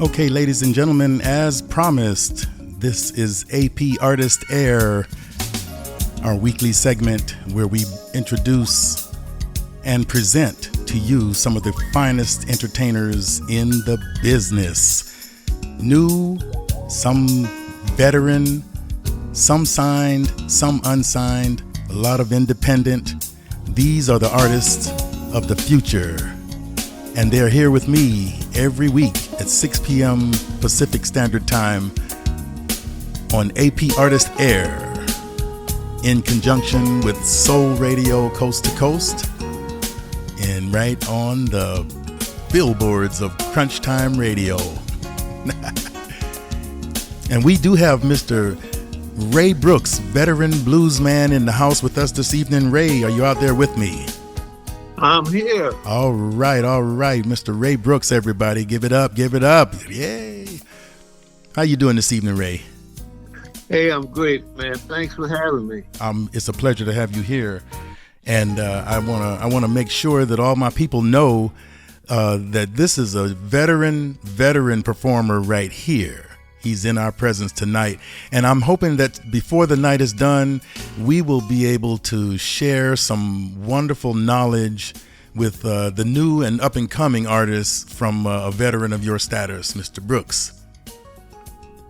Okay, ladies and gentlemen, as promised, this is AP Artist Air, our weekly segment where we introduce and present to you some of the finest entertainers in the business. New, some veteran, some signed, some unsigned, a lot of independent. These are the artists of the future. And they're here with me every week at 6 p.m. Pacific Standard Time on AP Artist Air in conjunction with Soul Radio Coast to Coast and right on the billboards of Krunch Tyme Radio. And we do have Mr. Ray Brooks, veteran bluesman, in the house with us this evening. Ray, are you out there with me? I'm here. All right, Mr. Ray Brooks, everybody. Give it up. Yay. How you doing this evening, Ray? Hey, I'm great, man. Thanks for having me. It's a pleasure to have you here. And I wanna make sure that all my people know that this is a veteran performer right here. He's in our presence tonight. And I'm hoping that before the night is done, we will be able to share some wonderful knowledge with the new and up-and-coming artists from a veteran of your status, Mr. Brooks.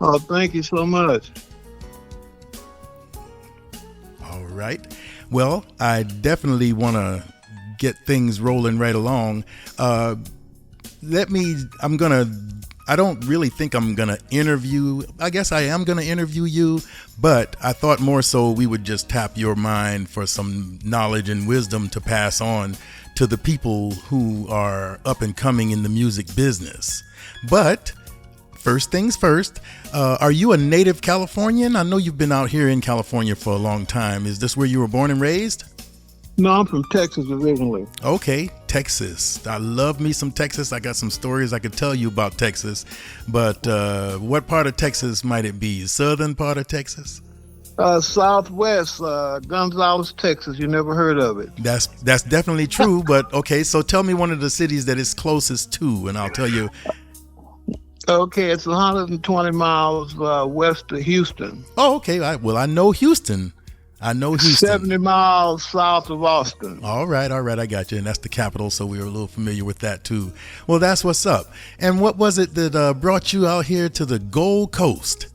Oh, thank you so much. All right. Well, I definitely want to get things rolling right along. I don't really think I'm going to interview. I guess I am going to interview you, but I thought more so we would just tap your mind for some knowledge and wisdom to pass on to the people who are up and coming in the music business. But first things first, are you a native Californian? I know you've been out here in California for a long time. Is this where you were born and raised? No, I'm from Texas originally. Okay, Texas. I love me some Texas. I got some stories I could tell you about Texas. But what part of Texas might it be? Southern part of Texas? Southwest, Gonzales, Texas. You never heard of it. That's definitely true. But okay, so tell me one of the cities that it's closest to, and I'll tell you. Okay, it's 120 miles west of Houston. Oh, okay. I know Houston. 70 miles south of Austin. All right. I got you. And that's the capital, so we were a little familiar with that, too. Well, that's what's up. And what was it that brought you out here to the Gold Coast?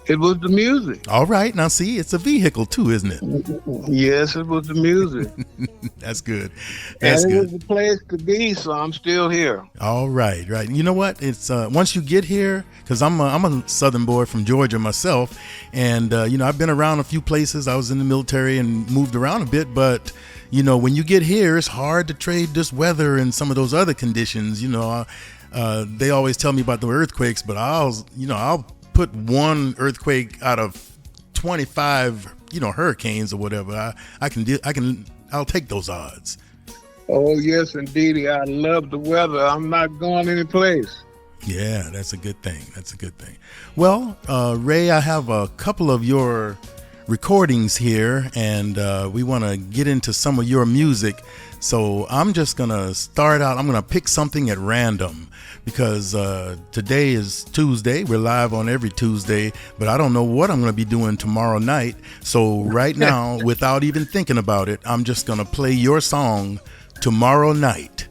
It was the music. All right. Now, see, it's a vehicle, too, isn't it? Yes, it was the music. That's good. And it was the place to be, so I'm still here. All right. You know what? It's once you get here, because I'm a Southern boy from Georgia myself, and I've been around a few places. I was in the military and moved around a bit, but when you get here, it's hard to trade this weather and some of those other conditions. They always tell me about the earthquakes, but I'll put one earthquake out of 25 hurricanes or whatever. I'll take those odds. Oh yes, indeed. I love the weather. I'm not going any place. Yeah, that's a good thing. Well, Ray, I have a couple of your recordings here, and we want to get into some of your music. So I'm just going to start out. I'm going to pick something at random because today is Tuesday. We're live on every Tuesday, but I don't know what I'm going to be doing tomorrow night. So right now, without even thinking about it, I'm just going to play your song, Tomorrow Night.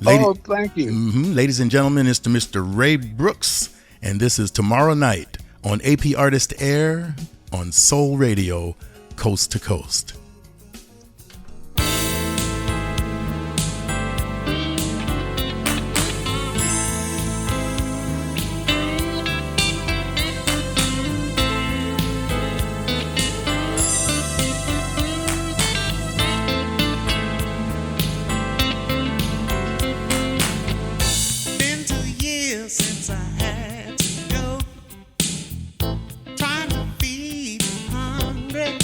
Thank you. Ladies and gentlemen, it's to Mr. Ray Brooks, and this is Tomorrow Night on AP Artist Air on Soul Radio, Coast to Coast. Since I had to go, trying to feed the hungry.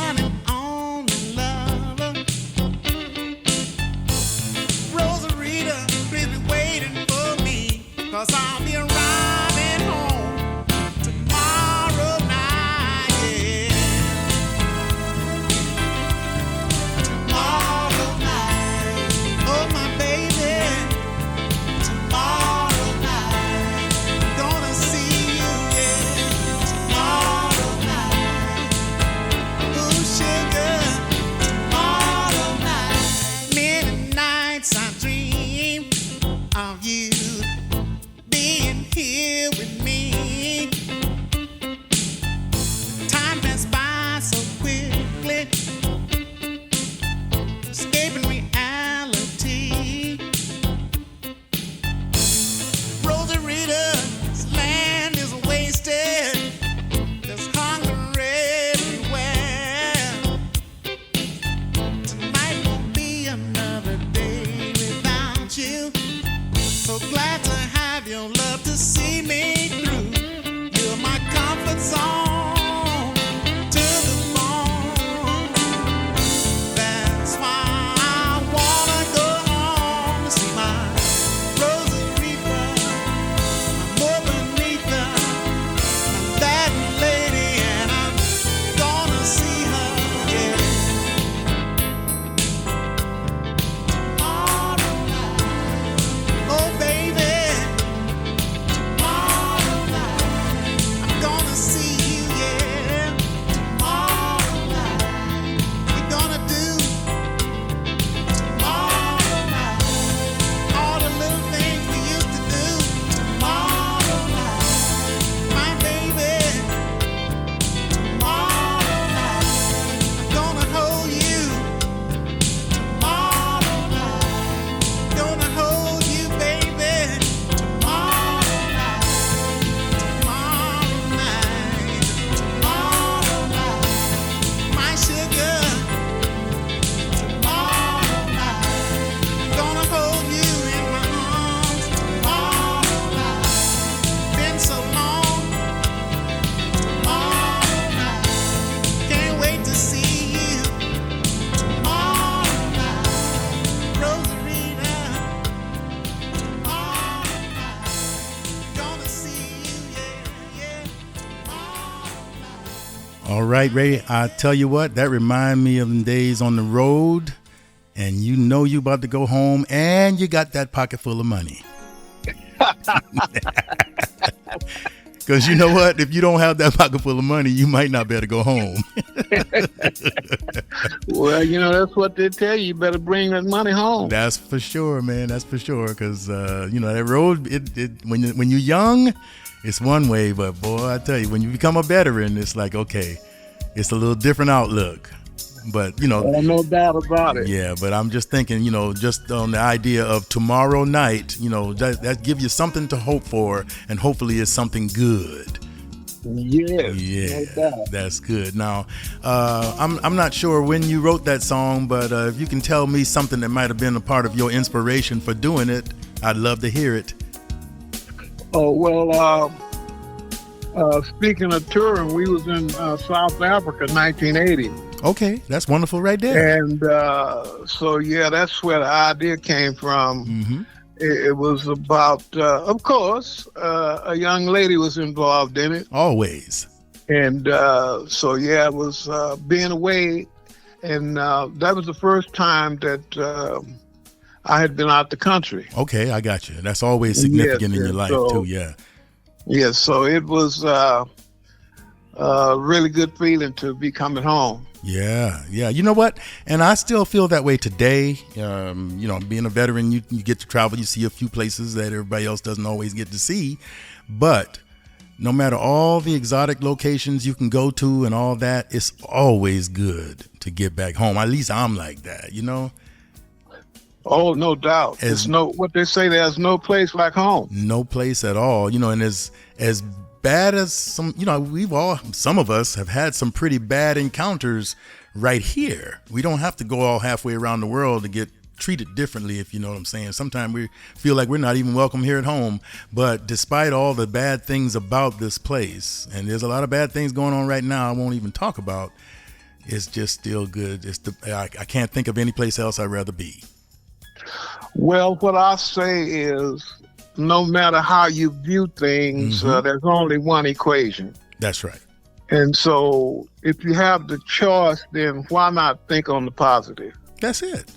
one and only lover. Rosarita, please be waiting for me, 'cause I'll be arriving home tomorrow night, yeah. Tomorrow night, oh my baby, tomorrow night, I'm gonna see you, yeah. Tomorrow night, ooh sugar, tomorrow night. Many nights I dream of you being here with me. Time passed by so quickly, escaping reality. Rosarita's land is wasted. There's hunger everywhere. Tonight won't be another day without you. So glad to have your love to see me through. You're my comfort zone to the bone. That's why I wanna go home to see my Rosarita, my more beneath her, that lady, and I'm gonna see her, yeah. Tomorrow night, oh baby, tomorrow night, I'm gonna see you, yeah. Tomorrow night, we're gonna do tomorrow night all the little things we used to do. Tomorrow night, my baby, tomorrow night, I'm gonna hold you. Tomorrow night, gonna hold you, baby. Tomorrow night, tomorrow night, tomorrow night, my sugar. Tomorrow night, gonna hold you in my arms. Tomorrow night, been so long. Tomorrow night, can't wait to see you. Tomorrow night, Rosarita. Tomorrow night, gonna see you, yeah, yeah. Tomorrow night. All right, Ray, I tell you what, that remind me of them days on the road, and you know you about to go home, and you got that pocket full of money. Because you know what? If you don't have that pocket full of money, you might not be able to go home. Well, you know, that's what they tell you. You better bring that money home. That's for sure, man. That's for sure. Because, you know, that road, when you're young, it's one way. But, boy, I tell you, when you become a veteran, it's like, okay, it's a little different outlook. But, you know. Oh, no doubt about it. Yeah, but I'm just thinking, you know, just on the idea of tomorrow night, you know, that give you something to hope for, and hopefully it's something good. Yes, Yeah, no doubt. that's good. Now, I'm not sure when you wrote that song, but if you can tell me something that might have been a part of your inspiration for doing it, I'd love to hear it. Oh, well, speaking of touring, we was in South Africa in 1980. Okay, that's wonderful right there. And so, yeah, that's where the idea came from. Mm-hmm. It was about, of course, a young lady was involved in it. Always. And so, yeah, it was being away. And that was the first time that I had been out the country. Okay, I got you. That's always significant in your life, too, yeah. Yeah, so it was a really good feeling to be coming home. Yeah. You know what? And I still feel that way today. You know, being a veteran, you get to travel, you see a few places that everybody else doesn't always get to see. But no matter all the exotic locations you can go to and all that, it's always good to get back home. At least I'm like that, you know? Oh, no doubt. It's what they say, there's no place like home. No place at all, you know, and as bad as some, you know, some of us have had some pretty bad encounters right here. We don't have to go all halfway around the world to get treated differently, if you know what I'm saying. Sometimes we feel like we're not even welcome here at home. But despite all the bad things about this place, and there's a lot of bad things going on right now I won't even talk about, It's just still good. I can't think of any place else I'd rather be. Well, what I say is, no matter how you view things, there's only one equation. That's right. And so if you have the choice, then why not think on the positive? That's it.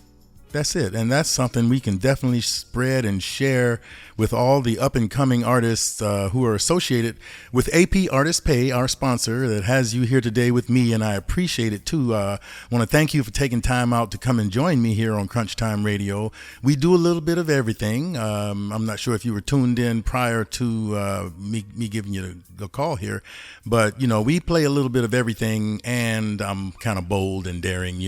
That's it. And that's something we can definitely spread and share with all the up and coming artists who are associated with AP Artist Pay, our sponsor that has you here today with me. And I appreciate it too. I want to thank you for taking time out to come and join me here on Krunch Tyme Radio. We do a little bit of everything. I'm not sure if you were tuned in prior to me giving you a call here, but we play a little bit of everything, and I'm kind of bold and daring.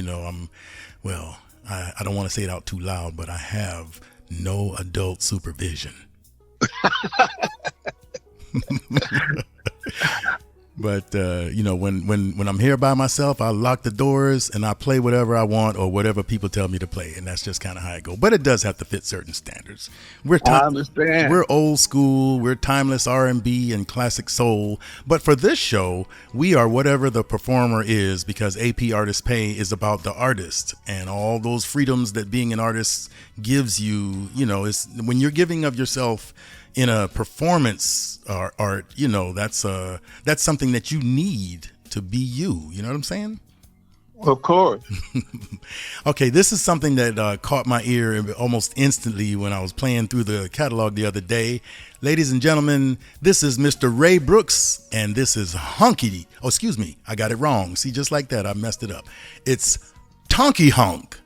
I don't want to say it out too loud, but I have no adult supervision. But, when I'm here by myself, I lock the doors and I play whatever I want or whatever people tell me to play. And that's just kind of how I go. But it does have to fit certain standards. I understand. We're old school. We're timeless R&B and classic soul. But for this show, we are whatever the performer is, because AP Artist Pay is about the artist and all those freedoms that being an artist gives you. It's when you're giving of yourself in a performance art, that's something that you need to be you. You know what I'm saying? Of course. Okay, this is something that caught my ear almost instantly when I was playing through the catalog the other day. Ladies and gentlemen, this is Mr. Ray Brooks, and this is Honky. Oh, excuse me, I got it wrong. See, just like that, I messed it up. It's Tonky Honk.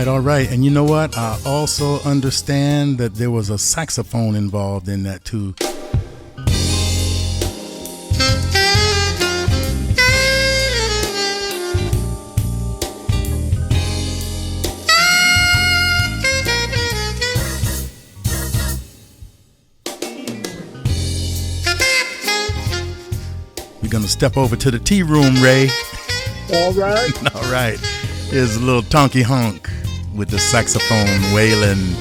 right, all right. And you know what? I also understand that there was a saxophone involved in that too. We're going to step over to the tea room, Ray. All right. All right. Here's a little Tonky Honk with the saxophone wailing.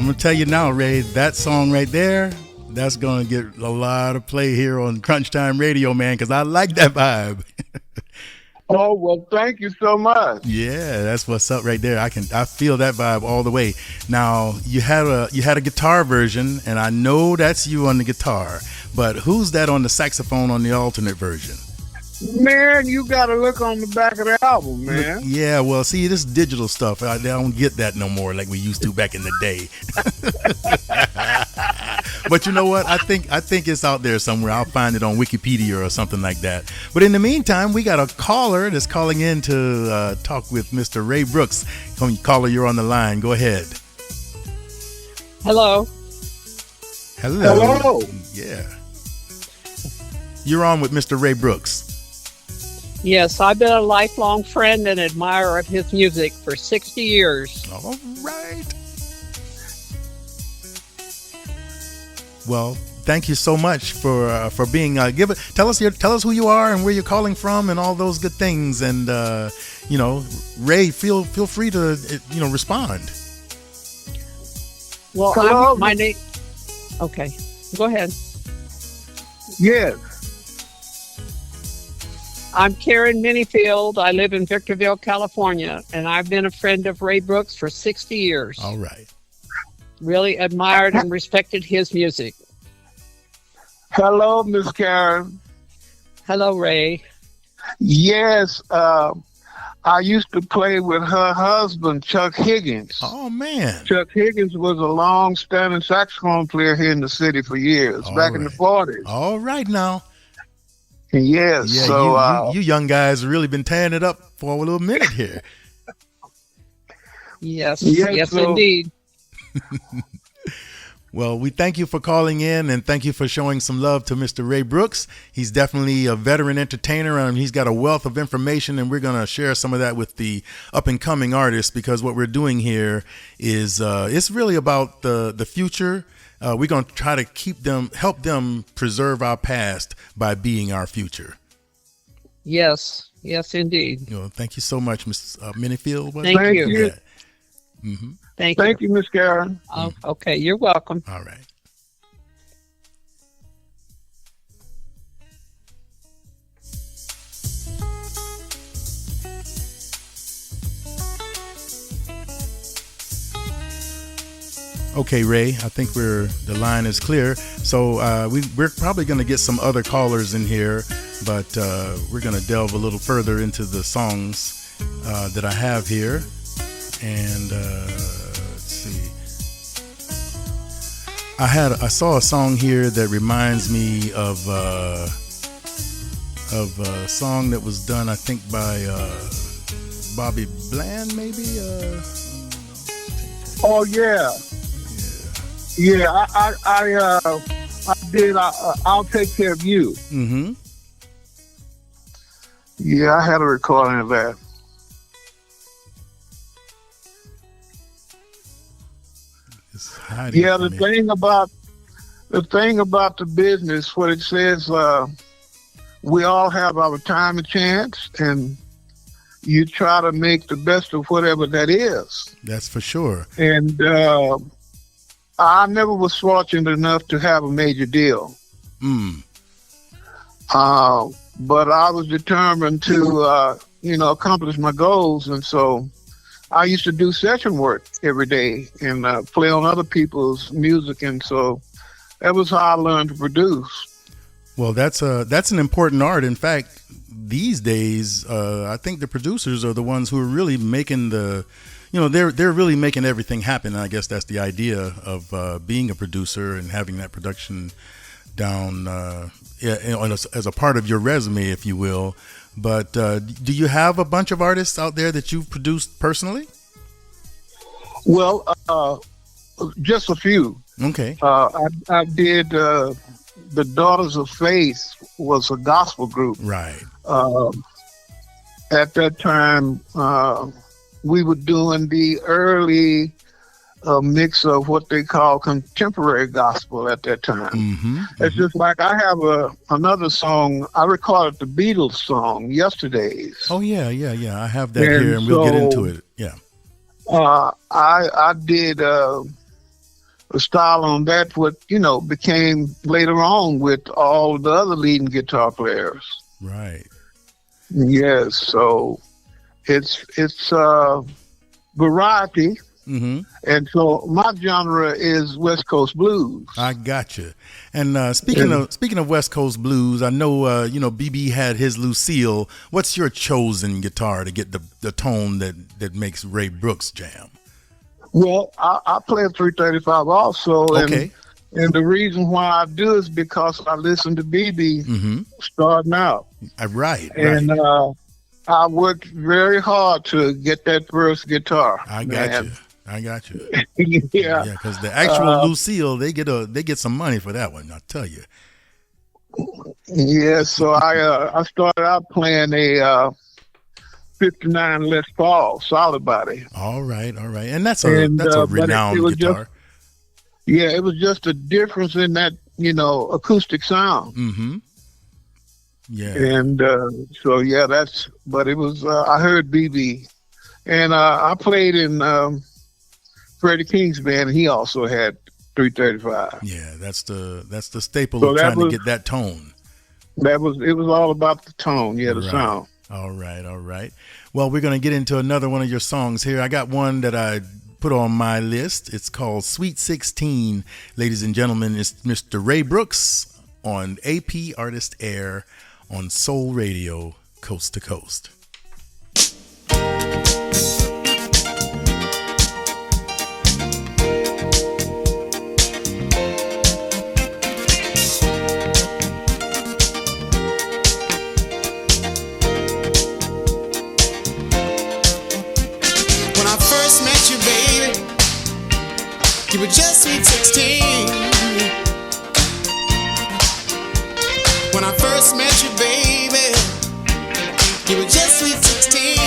I'm gonna tell you now, Ray, that song right there, that's gonna get a lot of play here on Krunch Tyme Radio, man, because I like that vibe. Oh, well, thank you so much. Yeah, that's what's up right there. I feel that vibe all the way. Now you had a guitar version, and I know that's you on the guitar. But who's that on the saxophone on the alternate version? Man, you got to look on the back of the album, man. Yeah, well, see, this digital stuff, I don't get that no more like we used to back in the day. But you know what? I think it's out there somewhere. I'll find it on Wikipedia or something like that. But in the meantime, we got a caller that's calling in to talk with Mr. Ray Brooks. Caller, you're on the line. Go ahead. Hello. Hello. Yeah. You're on with Mr. Ray Brooks. Yes, I've been a lifelong friend and admirer of his music for 60 years. All right. Well, thank you so much for being tell us who you are and where you're calling from and all those good things, and Ray, feel free to respond. Well, my name. Okay, go ahead. Yes. I'm Karen Minifield. I live in Victorville, California, and I've been a friend of Ray Brooks for 60 years. All right. Really admired and respected his music. Hello, Miss Karen. Hello, Ray. Yes, I used to play with her husband, Chuck Higgins. Oh, man. Chuck Higgins was a long-standing saxophone player here in the city for years, back in the 40s. All right now. Yes. Yeah, so you young guys have really been tearing it up for a little minute here. Yes, so, indeed. Well, we thank you for calling in, and thank you for showing some love to Mr. Ray Brooks. He's definitely a veteran entertainer, and he's got a wealth of information, and we're going to share some of that with the up-and-coming artists, because what we're doing here is it's really about the future. We're going to try to help them preserve our past by being our future. Yes, indeed. Thank you so much, Ms. Minifield. Thank you. you. Mm-hmm. Thank you, Miss Karen. Okay, you're welcome. All right. Okay, Ray, I think the line is clear. So we're probably going to get some other callers in here, but we're going to delve a little further into the songs that I have here. And let's see. I saw a song here that reminds me of a song that was done, I think, by Bobby Bland, maybe. Oh yeah. Yeah, I did. I'll take care of you. Mm-hmm. Yeah, I had a recording of that. Yeah, the thing about the business, what it says, we all have our time and chance, and you try to make the best of whatever that is. That's for sure. And I never was fortunate enough to have a major deal. But I was determined to, accomplish my goals. And so I used to do session work every day and play on other people's music. And so that was how I learned to produce. Well, that's an important art. In fact, these days, I think the producers are the ones who are really making they're really making everything happen. I guess that's the idea of being a producer and having that production down as a part of your resume, if you will. But do you have a bunch of artists out there that you've produced personally? Well, just a few. Okay. I did the Daughters of Faith was a gospel group. Right. At that time, we were doing the early mix of what they call contemporary gospel at that time. Mm-hmm, it's just like I have another song. I recorded the Beatles song, Yesterdays. Oh, yeah. I have that here, and we'll get into it. Yeah. I did a style on that, what, became later on with all the other leading guitar players. Right. Yes, so it's variety, Mm-hmm. and so my genre is West Coast blues. I got you. And speaking of West Coast blues, I know BB had his Lucille. What's your chosen guitar to get the tone that makes Ray Brooks jam? Well, I play a 335 also, Okay. and the reason why I do is because I listen to BB Mm-hmm. starting out, Right. and I worked very hard to get that first guitar. I got man. you. I got you. Yeah. Yeah, because the actual Lucille, they get some money for that one. I tell you. Yeah, so I started out playing a 59 Les Paul solid body. All right, and that's But a renowned it was guitar. It was just a difference in that acoustic sound. Mm-hmm. Yeah. And but it was I heard BB, and I played in Freddie King's band. He also had 335. Yeah, that's the staple So of that trying to was- get that tone. It was all about the tone, the Right. sound. All right. Well, we're going to get into another one of your songs here. I got one that I put on my list. It's called Sweet 16. Ladies and gentlemen, it's Mr. Ray Brooks on AP Artist Air on Soul Radio, Coast to Coast. When I first met you, baby, you were just sweet 16. When I first met you, baby, you were just sweet 16.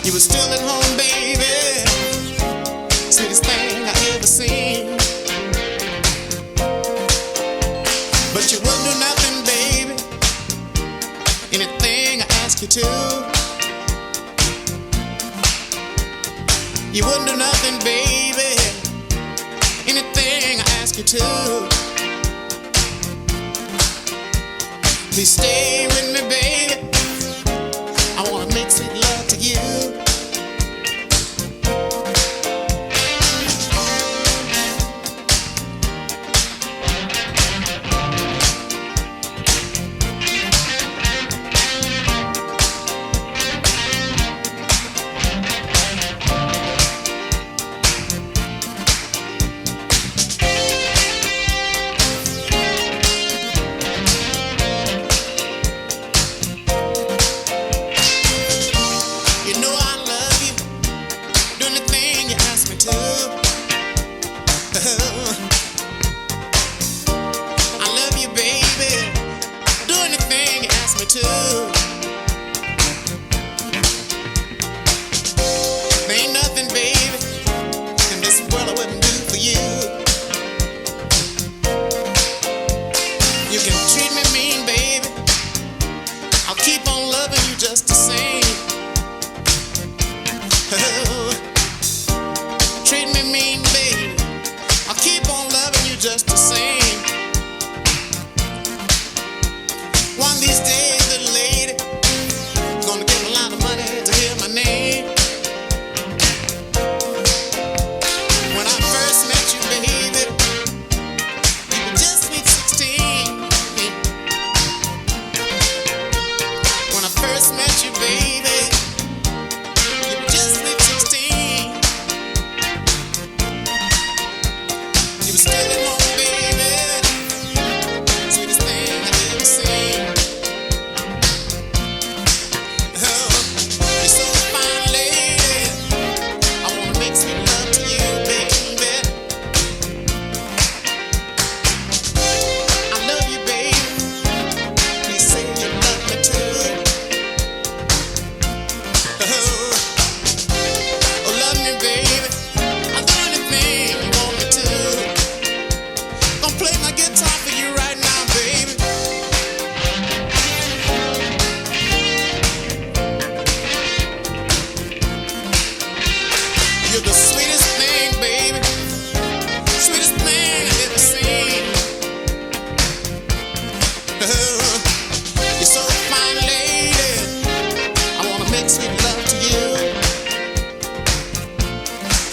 You were still at home, baby, sweetest thing I ever seen. But you wouldn't do nothing, baby, anything I ask you to. You wouldn't do nothing, baby, anything I ask you to. Please stay with me, baby, I wanna make sweet love to you. You know I love you, do anything you ask me to. I love you, baby, do anything you ask me to. There ain't nothing, baby, in this world I wouldn't do for you. You can treat me mean, baby, I'll keep on loving you just the same. Treat me mean,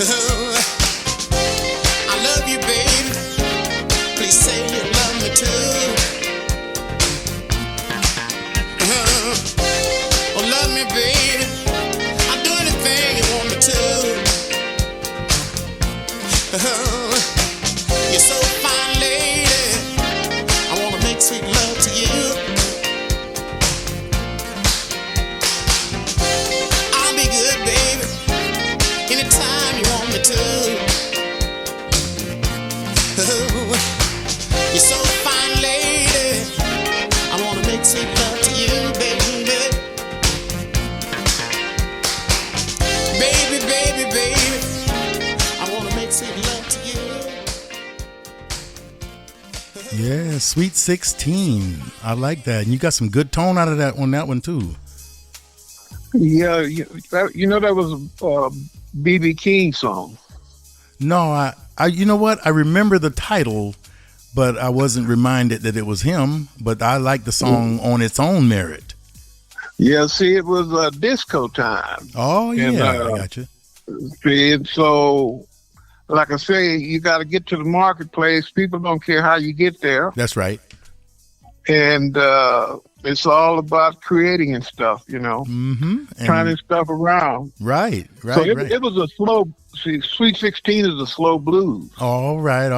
I love you, baby. Please say you love me too. Oh, love me, baby. I'll do anything you want me to. You're so fine, lady. I wanna make sweet love to you. I'll be good, baby. Anytime you want me to. You're so fine, lady. I wanna make sweet love to you, baby. Baby, baby, baby. I wanna make sweet love to you. Yeah, Sweet 16. I like that. And you got some good tone out of that one too. Yeah, you know that was a B.B. King song. No, I you know what? I remember the title, but I wasn't reminded that it was him. But I like the song on its own merit. Yeah, see, it was disco time. Oh yeah, And, I got you. See, and so, like I say, you got to get to the marketplace. People don't care how you get there. That's right. And it's all about creating and stuff, you know, turning stuff around. Right. So it was a slow, see, Sweet 16 is a slow blues. All right.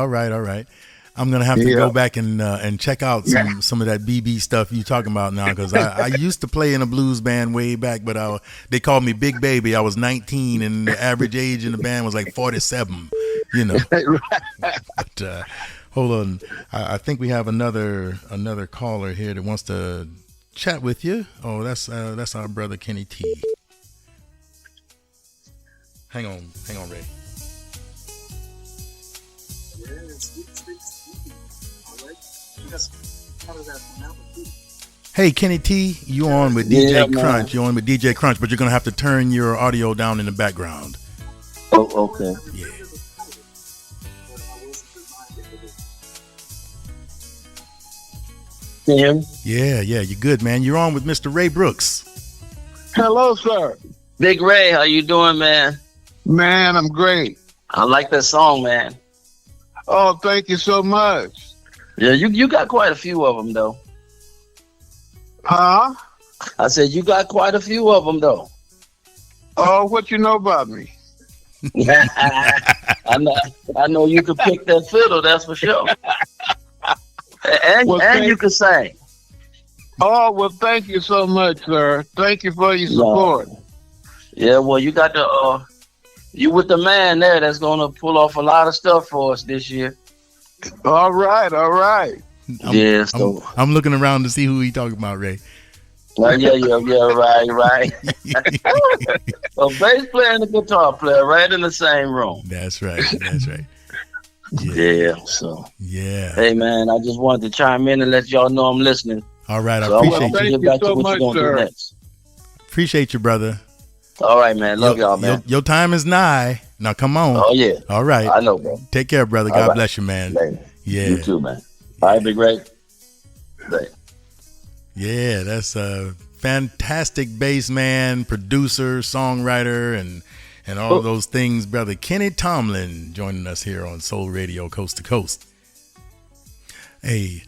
I'm gonna have to go back and check out some of that BB stuff you talking about now, because I used to play in a blues band way back, but they called me Big Baby. I was 19, and the average age in the band was like 47. You know. But, hold on, I think we have another caller here that wants to chat with you. Oh, that's our brother Kenny T. Hang on, Ray. Hey, Kenny T, you on with DJ Krunch. You're on with DJ Krunch, but you're going to have to turn your audio down in the background. Oh, okay. Yeah. Can you hear me? Yeah, you're good, man. You're on with Mr. Ray Brooks. Hello, sir. Big Ray, how you doing, man? Man, I'm great. I like that song, man. Oh, thank you so much. Yeah, you got quite a few of them, though. Huh? I said you got quite a few of them, though. Oh, what you know about me? I know you can pick that fiddle, that's for sure. And you can sing. Oh, well, thank you so much, sir. Thank you for your support. Yeah, well, you got you with the man there that's going to pull off a lot of stuff for us this year. All right. I'm looking around to see who he talking about, Ray. Yeah, right. A bass player and a guitar player right in the same room. That's right. Yeah. Hey, man, I just wanted to chime in and let y'all know I'm listening. All right, so I appreciate you. Thank you so much, sir. Appreciate you, brother. All right, man. Love y'all, man. Your time is nigh. Now, come on. Oh, yeah. All right. I know, bro. Take care, brother. God bless you, man. Later. Yeah. You too, man. All right, Big Ray. Later. Yeah, that's a fantastic bass man, producer, songwriter, and all of those things, brother Kenny Tomlin joining us here on Soul Radio Coast to Coast. Hey,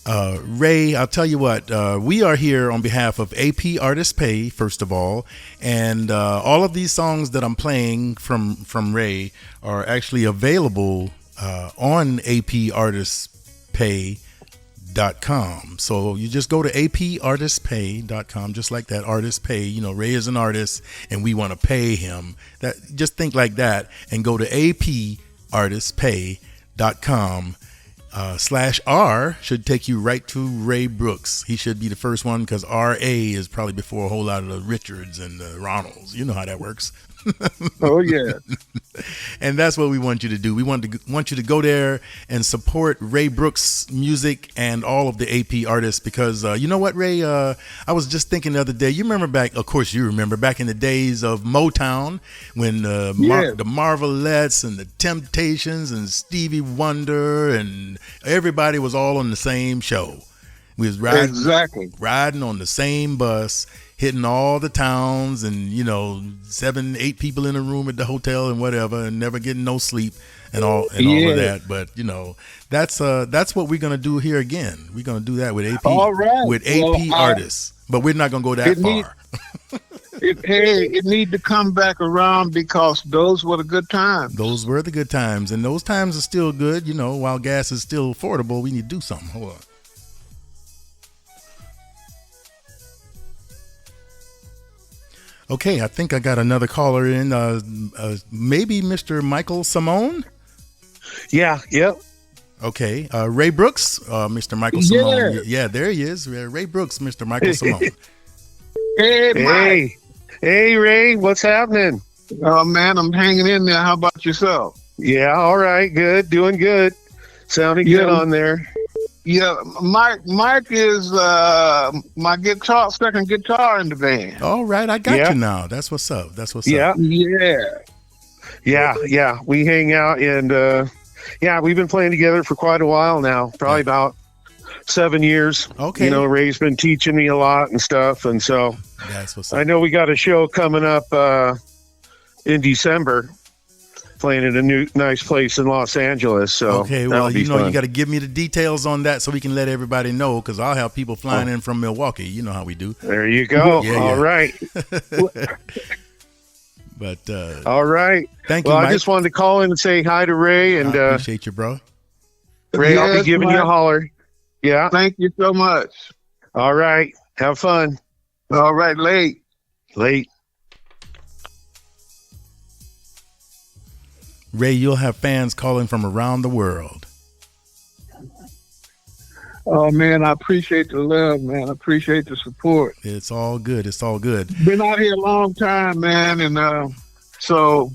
Ray, I'll tell you what, we are here on behalf of AP Artist Pay, first of all, and all of these songs that I'm playing from Ray are actually available on APArtistPay.com. So you just go to APArtistPay.com, just like that, Artist Pay. You know, Ray is an artist and we want to pay him. Just think like that and go to APArtistPay.com. /R should take you right to Ray Brooks. He should be the first one because RA is probably before a whole lot of the Richards and the Ronalds. You know how that works. Oh, yeah. And that's what we want you to do. We want you to go there and support Ray Brooks' music and all of the AP artists because you know what, Ray? I was just thinking the other day. You remember back, of course you remember, back in the days of Motown when the Marvelettes and the Temptations and Stevie Wonder and everybody was all on the same show. We was riding on the same bus, hitting all the towns and, 7, 8 people in a room at the hotel and whatever, and never getting no sleep and all of that. But, that's what we're going to do here again. We're going to do that with AP, artists, but we're not going to go that far. It need to come back around because those were the good times. Those were the good times, and those times are still good. While gas is still affordable, we need to do something. Hold on. Okay, I think I got another caller in. Maybe Mr. Michael Simone? Yeah, yep. Okay, Ray Brooks, Mr. Michael Simone. Yeah, there he is. Ray Brooks, Mr. Michael Simone. Hey, Ray, what's happening? Oh, man, I'm hanging in there. How about yourself? Yeah, all right, good, doing good. Sounding good on there. Yeah, Mike is my second guitar in the band. All right, I got you now. That's what's up. Yeah. Yeah. Yeah. We hang out and we've been playing together for quite a while now. Probably about 7 years. Okay. Ray's been teaching me a lot and stuff, and so that's what's up. I know we got a show coming up in December. Playing at a nice place in Los Angeles. So okay, well, you got to give me the details on that so we can let everybody know, because I'll have people flying in from Milwaukee. You know how we do. There you go. All right. But all right. Thank you, Mike. I just wanted to call in and say hi to Ray. And I appreciate you, bro. Ray, I'll be giving you a holler. Yeah. Thank you so much. All right. Have fun. All right. Late. Ray, you'll have fans calling from around the world. Oh, man, I appreciate the love, man. I appreciate the support. It's all good. Been out here a long time, man, and so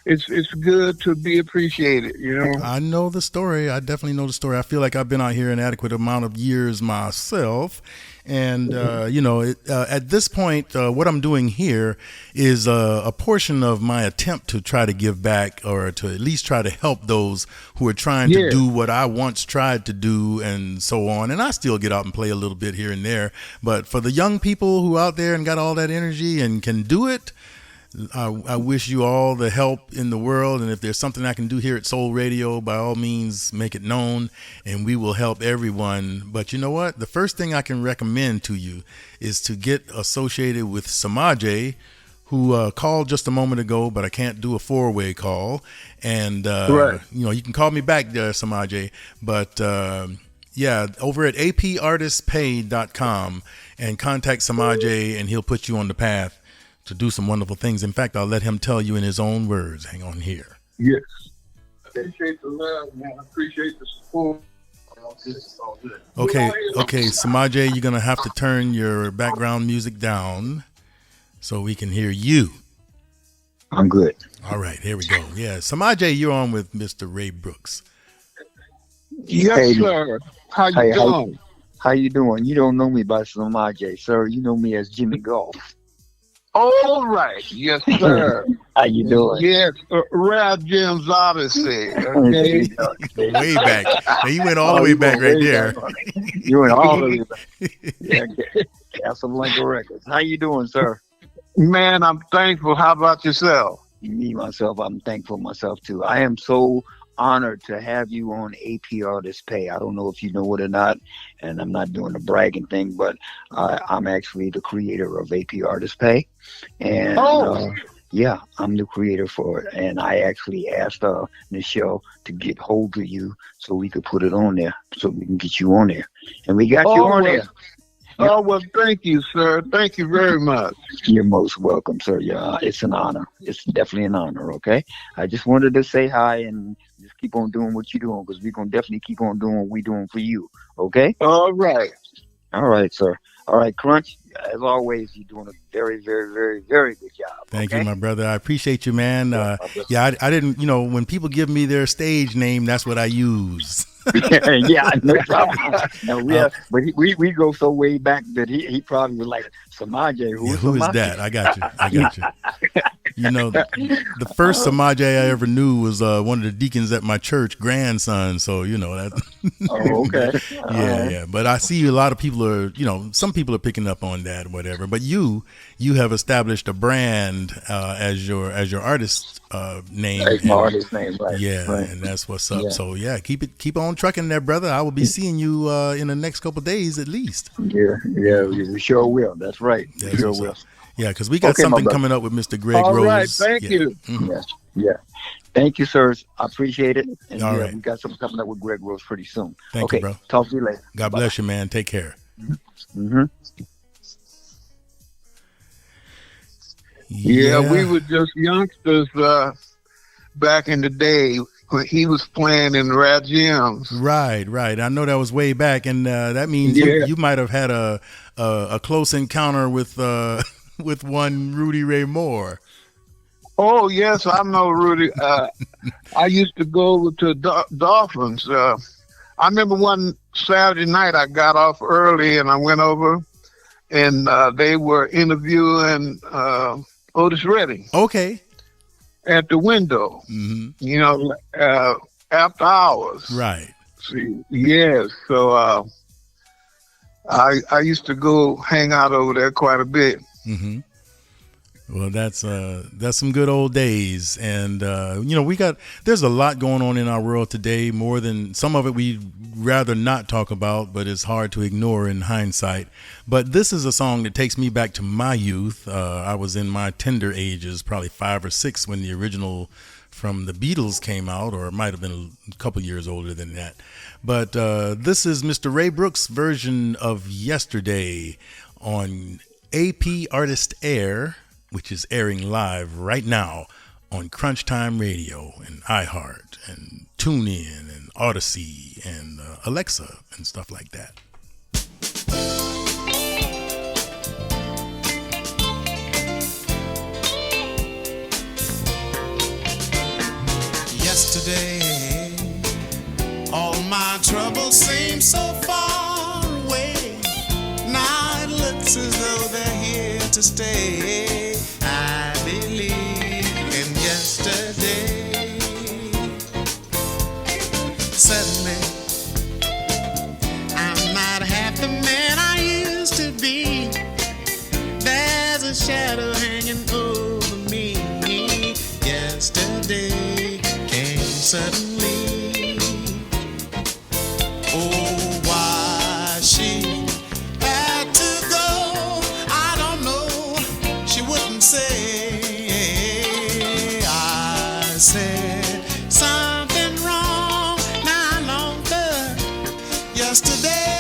it's good to be appreciated, I know the story. I definitely know the story. I feel like I've been out here an adequate amount of years myself. And, at this point, what I'm doing here is a portion of my attempt to try to give back, or to at least try to help those who are trying to do what I once tried to do, and so on. And I still get out and play a little bit here and there. But for the young people who out there and got all that energy and can do it, I wish you all the help in the world, and if there's something I can do here at Soul Radio, by all means, make it known, and we will help everyone. But you know what? The first thing I can recommend to you is to get associated with Samaje, who called just a moment ago, but I can't do a 4-way call. And, you can call me back there, Samaje. But, over at apartistpay.com and contact Samaje, and he'll put you on the path to do some wonderful things. In fact, I'll let him tell you in his own words. Hang on here. Yes. Appreciate the love, man. Appreciate the support. Okay, Samaje, you're going to have to turn your background music down so we can hear you. I'm good. All right, here we go. Yeah, Samaje, you're on with Mr. Ray Brooks. Yes, sir. How you doing? How you doing? You don't know me by Samaje, sir. You know me as Jimmy Golf. All right. Yes, sir. How you doing? Yes, Rap Jim's Odyssey. Okay. Way back. Now, you went all the way back right there. You went all the way back. Yeah, Casablanca Records. How you doing, sir? Man, I'm thankful. How about yourself? Me, myself, I'm thankful myself, too. I am so honored to have you on AP Artist Pay. I don't know if you know it or not, and I'm not doing the bragging thing, but I'm actually the creator of AP Artist Pay. And I'm the creator for it. And I actually asked Michelle to get hold of you so we could put it on there, so we can get you on there. And we got you on there. Oh, well, thank you, sir. Thank you very much. You're most welcome, sir. Yeah, it's an honor. It's definitely an honor, okay? I just wanted to say hi and just keep on doing what you're doing, because we're going to definitely keep on doing what we're doing for you, okay? All right. All right, sir. All right, Krunch, as always, you're doing a very, very, very, very good job. Thank you, my brother. I appreciate you, man. I didn't, when people give me their stage name, that's what I use. Yeah, no problem. No, but we go so way back that he probably was like, Samaje, who is that? I got you. The first Samaje I ever knew was one of the deacons at my church, grandson. So that. Oh, okay. Yeah. But I see a lot of people are, some people are picking up on that, or whatever. But you have established a brand as your artist name. That's my artist name, right? Yeah, right. and that's what's up. Yeah. So keep on trucking there, brother. I will be seeing you in the next couple of days at least. Yeah, we sure will. That's right. We sure will. Yeah, because we got something coming up with Mr. Greg All Rose. right, thank you. Mm-hmm. Yeah. Thank you, sirs. I appreciate it. And All right. we got something coming up with Greg Rose pretty soon. Thank you, bro. Talk to you later. God bless you, man. Take care. Mm-hmm. Yeah, we were just youngsters back in the day when he was playing in Rad Gyms. Right. I know that was way back, and that means you might have had a close encounter with one Rudy Ray Moore. Oh yes, I know Rudy. I used to go to Dolphins. I remember one Saturday night I got off early and I went over, and they were interviewing Otis Redding. Okay. At the window, after hours. Right. See, yes. So I used to go hang out over there quite a bit. Mm-hmm. Well, that's some good old days, and there's a lot going on in our world today. More than some of it, we'd rather not talk about, but it's hard to ignore in hindsight. But this is a song that takes me back to my youth. I was in my tender ages, probably 5 or 6, when the original from the Beatles came out, or it might have been a couple years older than that. But this is Mr. Ray Brooks' version of Yesterday on AP Artist Air, which is airing live right now on Krunch Tyme Radio and iHeart and TuneIn and Odyssey and Alexa and stuff like that. Yesterday, all my troubles seem so far away. Now it looks as though they're here to stay. I believe in yesterday. Suddenly, I'm not half the man I used to be. There's a shadow hanging over me. Yesterday came suddenly. Oh, why she had to go, I don't know. She wouldn't say. I said something wrong. Now I long for yesterday.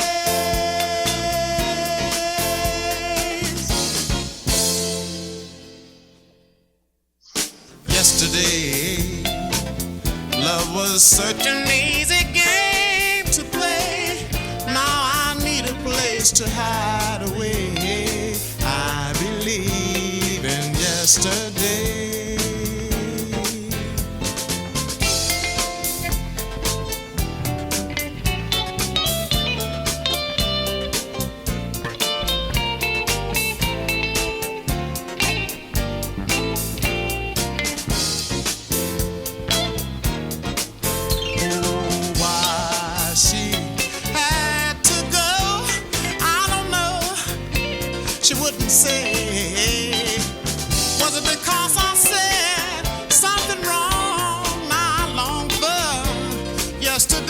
Yesterday, love was such an easy game to play. Now I need a place to hide away. I believe in yesterday. She wouldn't say. Was it because I said something wrong? I long for yesterday.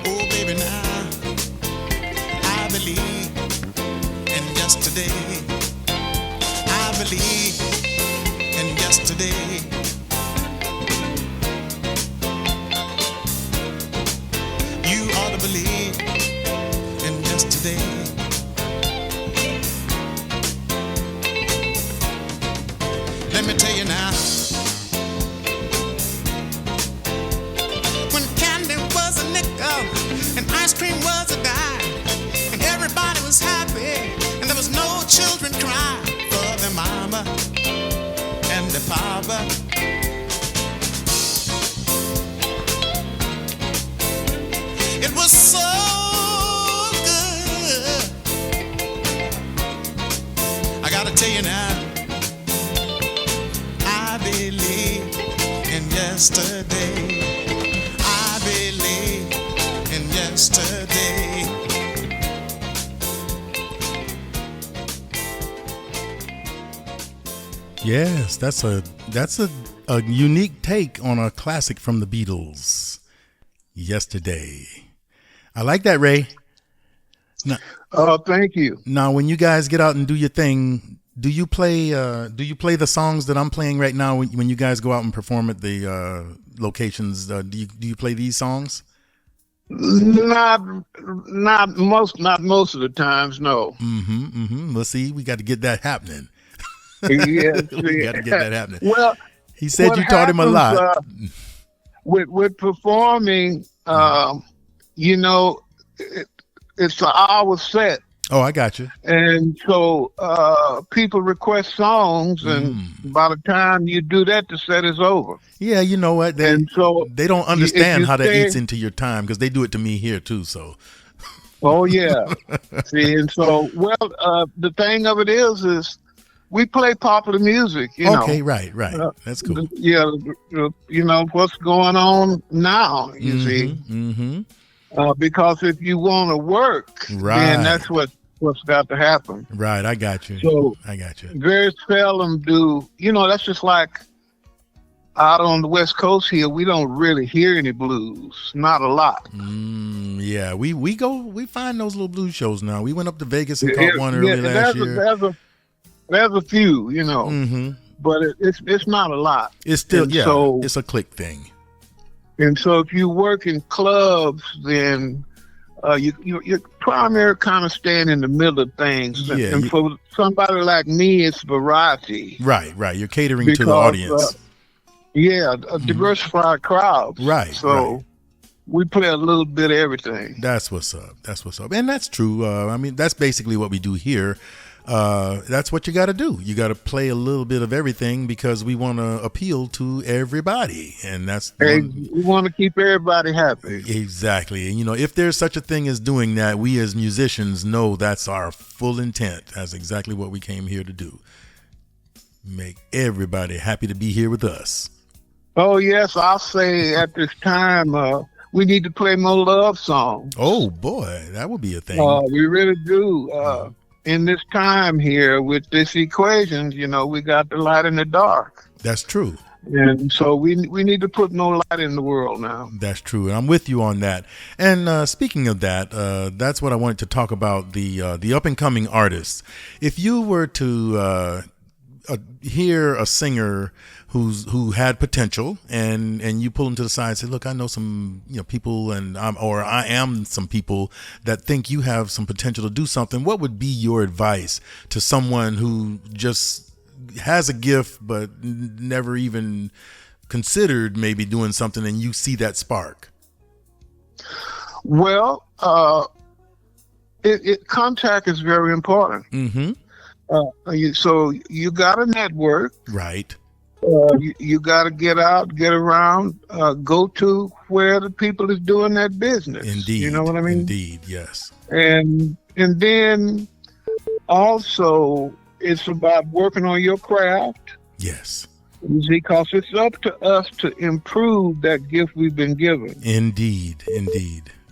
Oh, baby, now I believe in yesterday. I believe in yesterday. Believe in yesterday. Let me tell you now, when candy was a nickel and ice cream was a dime, and everybody was happy and there was no children crying for their mama and their papa. It was so good. yesterday. I believe in yesterday. Yes, that's a unique take on a classic from the Beatles. Yesterday. I like that, Ray. Now, Thank you. now when you guys get out and do your thing, do you play the songs that I'm playing right now when you guys go out and perform at the locations? Do you play these songs? Not most of the times, no. Well, see, we got to get that happening. Yes, We got to get that happening. Well, He said what you taught him a happens, lot. with performing, you know, it's an hour set, Oh, I got you. and so people request songs, and by the time you do that, the set is over. Yeah, you know what? And so They don't if understand you how that stay- eats into your time because they do it to me here too. So Oh yeah. See, and so the thing of it is we play popular music. You okay, know. right. That's cool. Yeah, you know what's going on now. You see. Mm-hmm. Because if you want to work, Right. then that's what's got to happen. Right, I got you. So I got you. very seldom do, you know, that's just like out on the West Coast here, we don't really hear any blues, not a lot. Yeah, we find those little blues shows now. We went up to Vegas and caught one early last year. There's a few, you know, but it's not a lot. It's still And yeah, so- it's a click thing. And so if you work in clubs, then your primary kind of stand in the middle of things. Yeah, and for somebody like me, it's variety. Right. You're catering to the Because, audience. A diversified crowd. Right, So right. we play a little bit of everything. That's what's up. And that's true. I mean, that's basically what we do here. That's what you got to do. You got to play a little bit of everything because we want to appeal to everybody. And that's Hey, we want to keep everybody happy. exactly. And, you know, if there's such a thing as doing that, we as musicians know that's our full intent. That's exactly what we came here to do. Make everybody happy to be here with us. Oh, yes, I'll say at this time, we need to play more love songs. Oh, boy, that would be a thing. We really do. In this time here with this equation, you know, we got the light and the dark. That's true. And so we need to put more light in the world now. That's true. I'm with you on that. And speaking of that, that's what I wanted to talk about, the up and coming artists. If you were to hear a singer who had potential and you pull them to the side and say, look, I know some people and I am some people that think you have some potential to do something, what would be your advice to someone who just has a gift but never even considered maybe doing something and you see that spark? Well, contact is very important. So you got to network. Right. You got to get out, get around, go to where the people is doing that business. Indeed. You know what I mean? Indeed, yes. And then also it's about working on your craft. Yes. Because it's up to us to improve that gift we've been given. Indeed.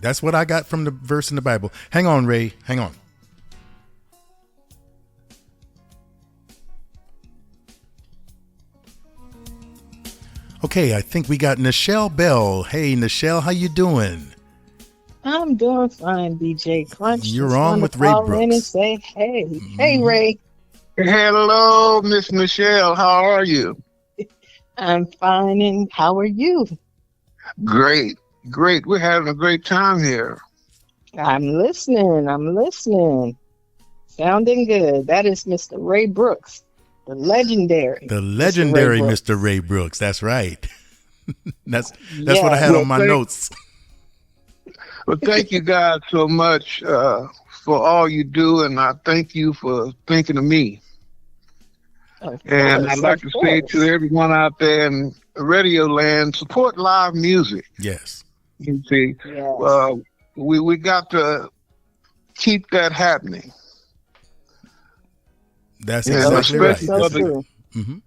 That's what I got from the verse in the Bible. Hang on, Ray. Hang on. Okay, I think we got Nichelle Bell. Hey, Nichelle, how you doing? I'm doing fine, DJ Krunch. You're Just on wanted with to Ray call in Brooks. and say, hey, Ray. Hello, Miss Michelle. How are you? I'm fine, and how are you? Great. We're having a great time here. I'm listening. Sounding good. That is Mr. Ray Brooks, the legendary. Mr. Ray Brooks. That's right. That's what I had Well, on my notes. Well, thank you guys so much for all you do, and I thank you for thinking of me. And I'd like to say to everyone out there in Radio Land, support live music. Yes. You see, Yes. we got to keep that happening. That's Yeah, exactly right. especially So true.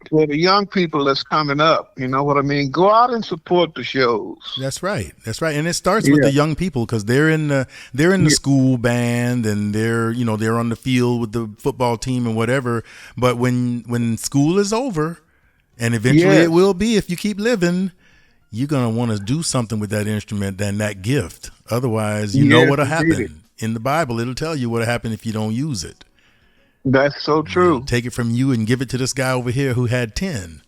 for the young people that's coming up. You know what I mean? Go out and support the shows. That's right. That's right. And it starts with the young people because they're in the school band and they're on the field with the football team and whatever. But when school is over, and eventually it will be if you keep living, you're gonna want to do something with that instrument and that gift. Otherwise, you know what'll happen. In the Bible, it'll tell you what'll happen if you don't use it. That's so true. Take it from you and give it to this guy over here who had 10.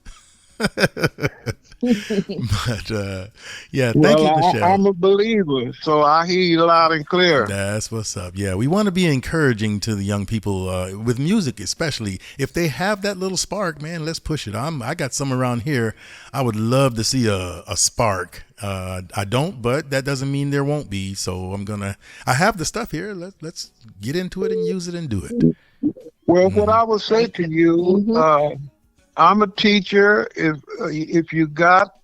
But thank you, Michelle. I'm a believer, so I hear you loud and clear. That's what's up. Yeah, we want to be encouraging to the young people with music, especially if they have that little spark. Man, let's push it. I got some around here. I would love to see a spark. I don't, but that doesn't mean there won't be. So I have the stuff here. Let's get into it and use it and do it. Well, what I would say to you, I'm a teacher. If you got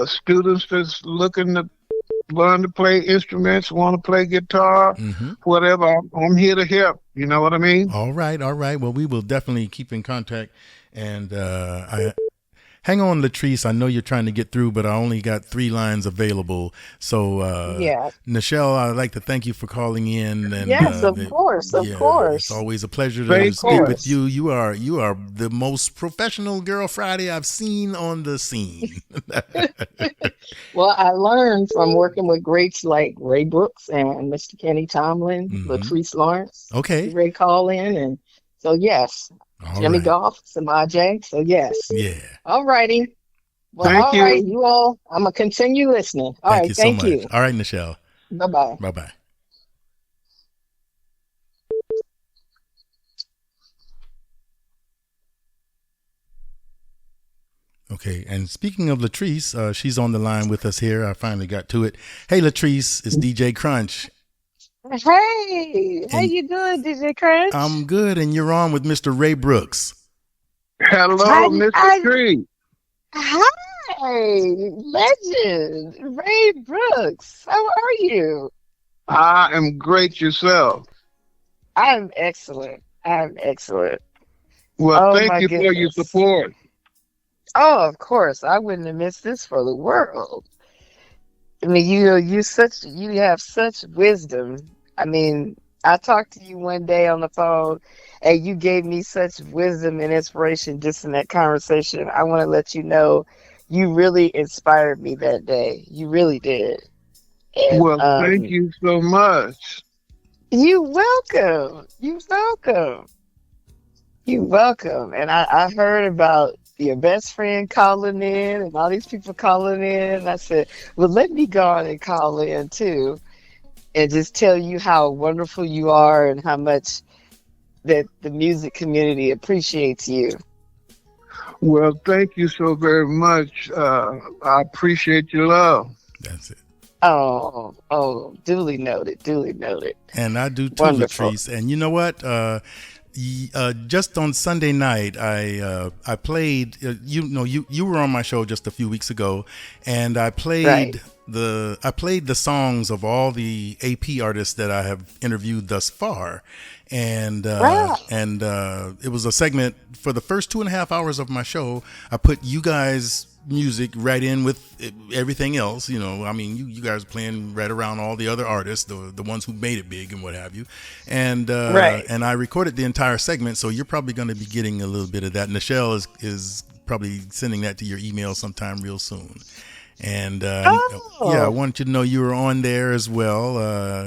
students that's looking to learn to play instruments, want to play guitar, whatever, I'm here to help. You know what I mean? All right. Well, we will definitely keep in contact. And hang on, Latrice. I know you're trying to get through, but I only got 3 lines available. So, Nichelle, I'd like to thank you for calling in. And, yes, of course. It's always a pleasure to speak with you. You are the most professional Girl Friday I've seen on the scene. Well, I learned from working with greats like Ray Brooks and Mr. Kenny Tomlin, Latrice Lawrence. Okay. Ray call in, and so yes. Jimmy Goff, Samaj. So yes. Yeah. All righty. Well, thank you. All right, you all. I'm gonna continue listening. All right, thank you. All right, Nichelle. Bye-bye. Bye-bye. Okay, and speaking of Latrice, she's on the line with us here. I finally got to it. Hey, Latrice, it's DJ Krunch. Hey, how you doing, DJ Krunch? I'm good, and you're on with Mr. Ray Brooks. Hello, Mr. Tree. Hi, legend, Ray Brooks. How are you? I am great yourself. I'm excellent. Well, thank you for your support. Oh, of course. I wouldn't have missed this for the world. I mean, you have such wisdom. I mean, I talked to you one day on the phone, and you gave me such wisdom and inspiration just in that conversation. I want to let you know you really inspired me that day. You really did. And, well, thank you so much. You're welcome. You're welcome. And I heard about your best friend calling in and all these people calling in. And I said, well, let me go on and call in too and just tell you how wonderful you are and how much that the music community appreciates you. Well, thank you so very much. I appreciate your love. That's it. Oh, duly noted. And I do too, Wonderful. Latrice. And you know what? Just on Sunday night, I played. You were on my show just a few weeks ago, and I played the songs of all the AP artists that I have interviewed thus far, and it was a segment for the first 2.5 hours of my show. I put you guys' music right in with everything else. I mean, you guys playing right around all the other artists, the ones who made it big and what have you. And and I recorded the entire segment, so you're probably going to be getting a little bit of that. Nichelle is probably sending that to your email sometime real soon. And I wanted you to know you were on there as well.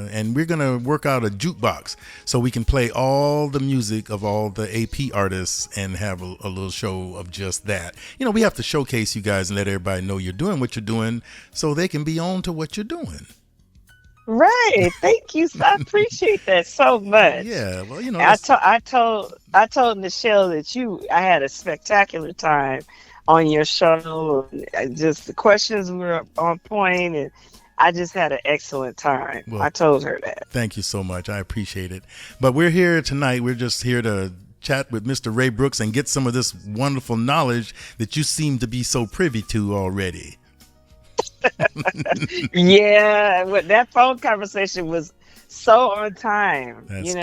And we're going to work out a jukebox so we can play all the music of all the AP artists and have a little show of just that. We have to showcase you guys and let everybody know you're doing what you're doing so they can be on to what you're doing. Right. Thank you. I appreciate that so much. Yeah. Well, I told Nichelle that I had a spectacular time on your show. Just the questions were on point, and I just had an excellent time. Well, I told her that. Thank you so much. I appreciate it. But we're here tonight. We're just here to chat with Mr. Ray Brooks and get some of this wonderful knowledge that you seem to be so privy to already. Yeah, that phone conversation was so on time. That's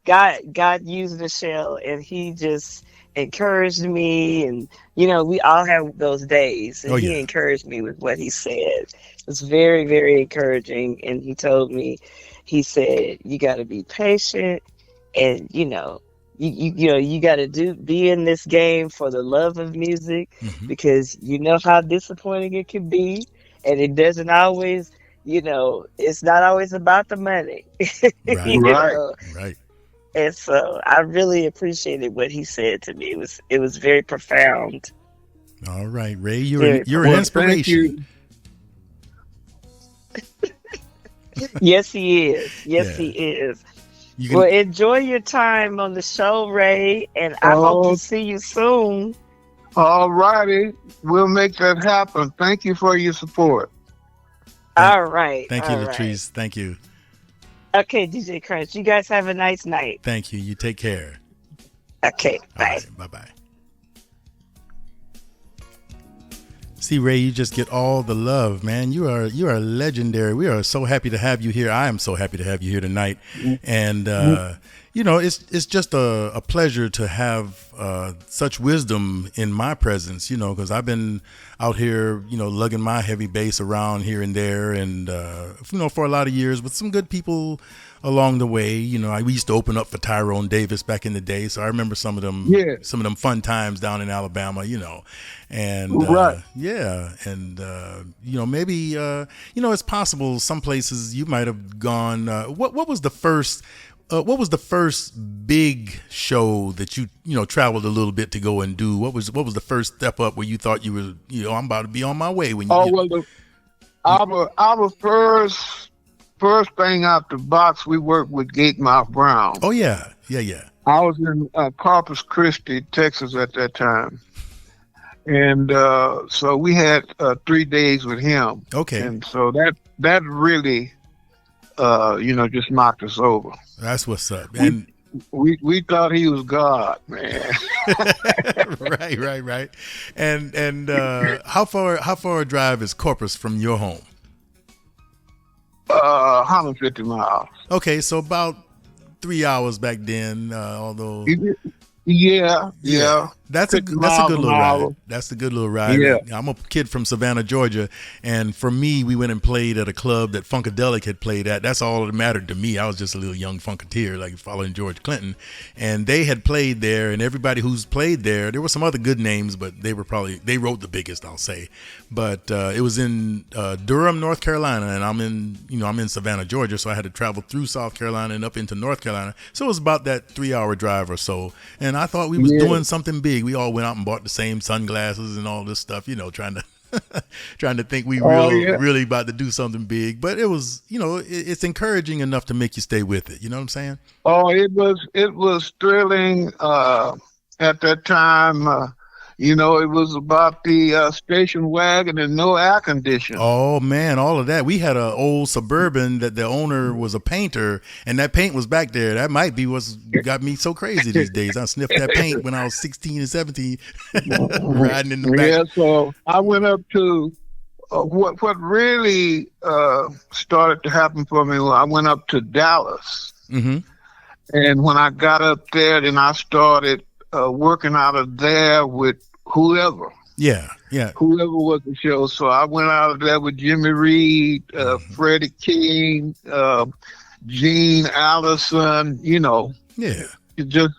God used Nichelle, and he just encouraged me, and we all have those days, and Oh, he yeah. encouraged me with what he said. It was very, very encouraging, and he told me, he said, you got to be patient, and you got to be in this game for the love of music, Hmm. because you know how disappointing it can be, and it doesn't always, it's not always about the money. Right. you Right. know Right. and so I really appreciated what he said to me. It was very profound. All right, Ray, you're Very you're an Well, thank inspiration. you. Yes, he is. Yes, Yeah. he is. You Well, can. enjoy your time on the show, Ray, and I hope Oh, to see you soon. all righty. We'll make that happen. Thank you for your support. Thank, All right. thank you, All right. Latrice. Thank you. Okay, DJ Crunch. You guys have a nice night. Thank you. You take care. Okay. All Bye. right. Bye bye. See, Ray, you just get all the love, man. You are legendary. We are so happy to have you here. I am so happy to have you here tonight. And it's just a pleasure to have such wisdom in my presence, because I've been out here, lugging my heavy bass around here and there, and for a lot of years with some good people along the way. We used to open up for Tyrone Davis back in the day, so I remember some of them fun times down in Alabama, and Right. yeah, and maybe it's possible some places you might have gone. What was the first? What was the first big show that you traveled a little bit to go and do? What was the first step up where you thought you were I'm about to be on my way when you? Oh well, our first thing out the box, we worked with Gatemouth Brown. Oh yeah. I was in Corpus Christi, Texas at that time, and so we had 3 days with him. Okay. And so that really, just knocked us over. That's what's up. And We thought he was God, man. right. And how far a drive is Corpus from your home? 150 miles. Okay, so about 3 hours back then. Although Yeah. That's a 50 good miles little an ride. hour. That's a good little ride. Yeah. I'm a kid from Savannah, Georgia, and for me, we went and played at a club that Funkadelic had played at. That's all that mattered to me. I was just a little young Funketeer, like following George Clinton, and they had played there. And everybody who's played there were some other good names, but they wrote the biggest, I'll say. But it was in Durham, North Carolina, and I'm in Savannah, Georgia, so I had to travel through South Carolina and up into North Carolina. So it was about that 3-hour drive or so, and I thought we was doing something big. We all went out and bought the same sunglasses and all this stuff, trying to think we really about to do something big. But it was, it's encouraging enough to make you stay with it. You know what I'm saying? Oh, it was thrilling at that time. It was about the station wagon and no air conditioning. Oh man, all of that. We had an old Suburban that the owner was a painter, and that paint was back there. That might be what's got me so crazy these days. I sniffed that paint when I was 16 and 17, riding in the back. Yeah, so I went up to what really started to happen for me. I went up to Dallas, Mm-hmm. and when I got up there, then I started working out of there with whoever was the show. So I went out of there with Jimmy Reed, Freddie King, Gene Allison. Yeah, It just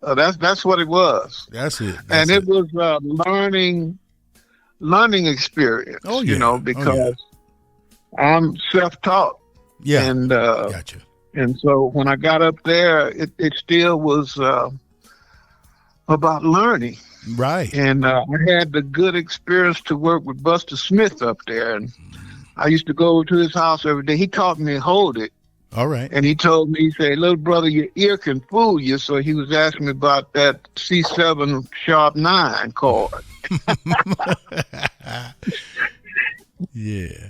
that's what it was. that's it. And it was a learning experience. Oh, yeah. Because I'm self-taught. Yeah, And gotcha. and so when I got up there, it still was about learning. Right. And I had the good experience to work with Buster Smith up there. And I used to go to his house every day. He taught me to hold it. All right. And he told me, he said, little brother, your ear can fool you. So he was asking me about that C7 sharp 9 chord. Yeah.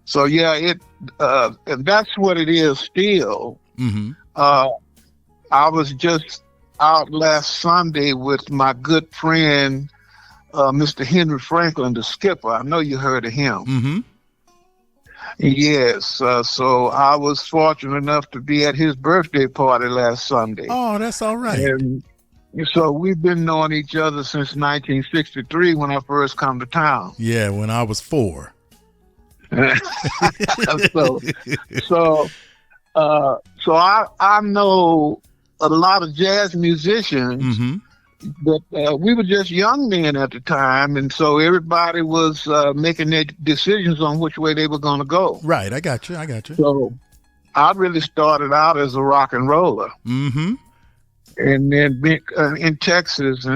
So yeah, and that's what it is still. Mm-hmm. I was just out last Sunday with my good friend, Mr. Henry Franklin, the skipper. I know you heard of him. Mm-hmm. Yes. So I was fortunate enough to be at his birthday party last Sunday. Oh, that's all right. And so we've been knowing each other since 1963 when I first come to town. Yeah, when I was 4. so I know a lot of jazz musicians, Mm-hmm. but we were just young men at the time, and so everybody was making their decisions on which way they were going to go. Right, I got you. So I really started out as a rock and roller, Mm-hmm. and then been, in Texas,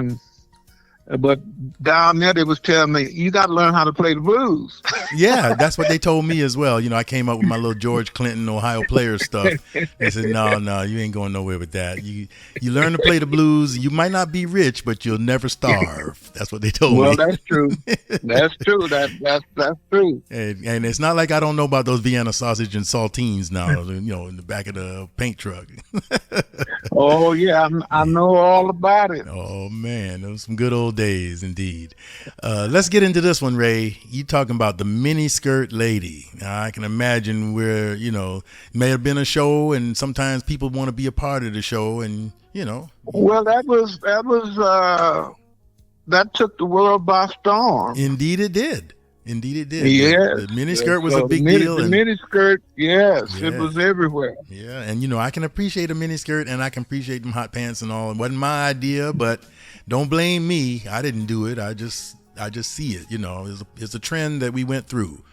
but down there they was telling me, you got to learn how to play the blues. Yeah, that's what they told me as well. You know, I came up with my little George Clinton, Ohio Players stuff. They said, no, you ain't going nowhere with that. You learn to play the blues. You might not be rich, but you'll never starve. That's what they told me. Well, that's true. That's true. That's true. And it's not like I don't know about those Vienna sausage and saltines now, you know, in the back of the paint truck. Oh, yeah, I know all about it. Oh, man, those some good old days indeed. Let's get into this one, Ray. You talking about the miniskirt lady. Now, I can imagine where, you know, may have been a show and sometimes people want to be a part of the show and, you know. Well, that took the world by storm. Indeed it did. Yes. The miniskirt was a big deal. The miniskirt, yes, it was everywhere. Yeah, and you know, I can appreciate a miniskirt and I can appreciate them hot pants and all. It wasn't my idea, but don't blame me. I didn't do it. I just see it. You know, it's a trend that we went through.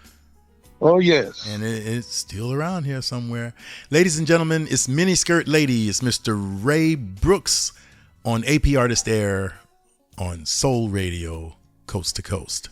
Oh, yes. And it's still around here somewhere. Ladies and gentlemen, it's Miniskirt Lady. It's Mr. Ray Brooks on AP Artist Air on Soul Radio, Coast to Coast.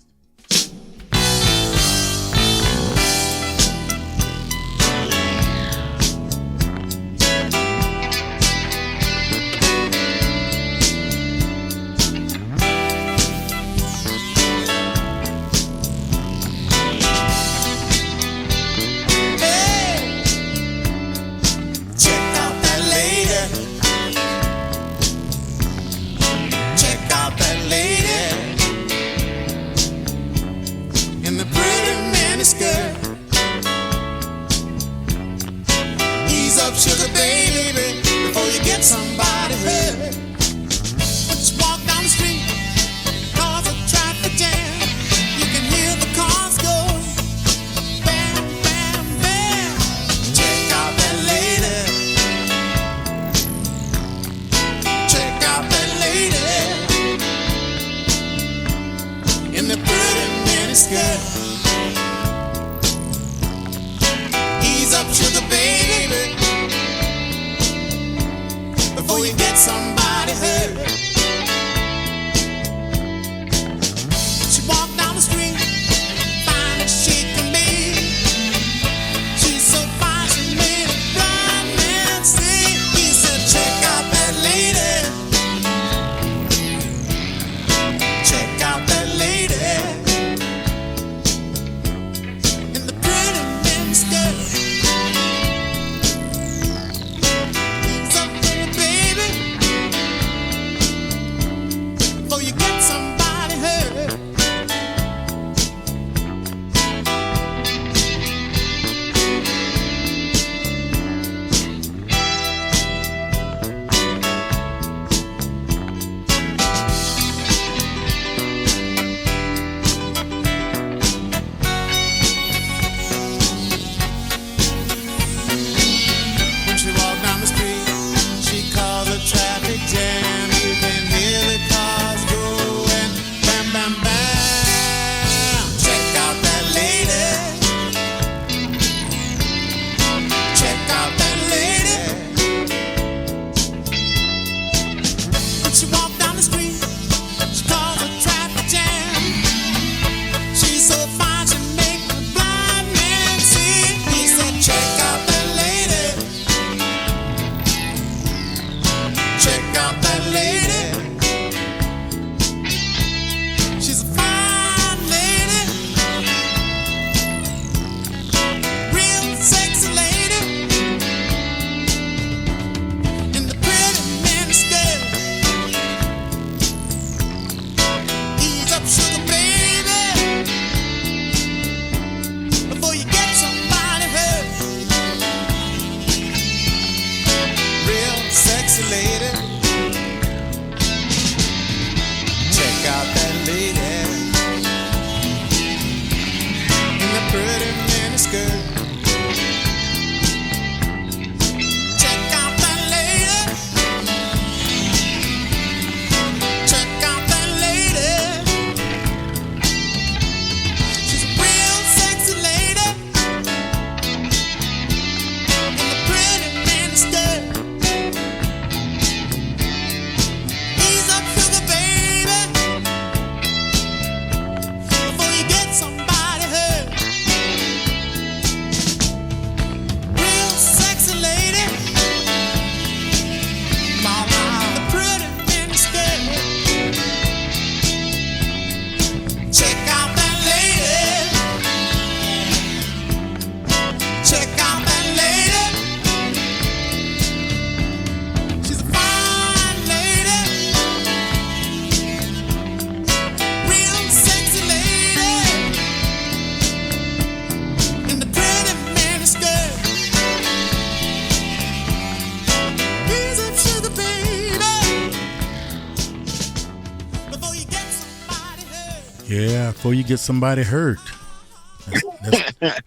Yeah, before you get somebody hurt.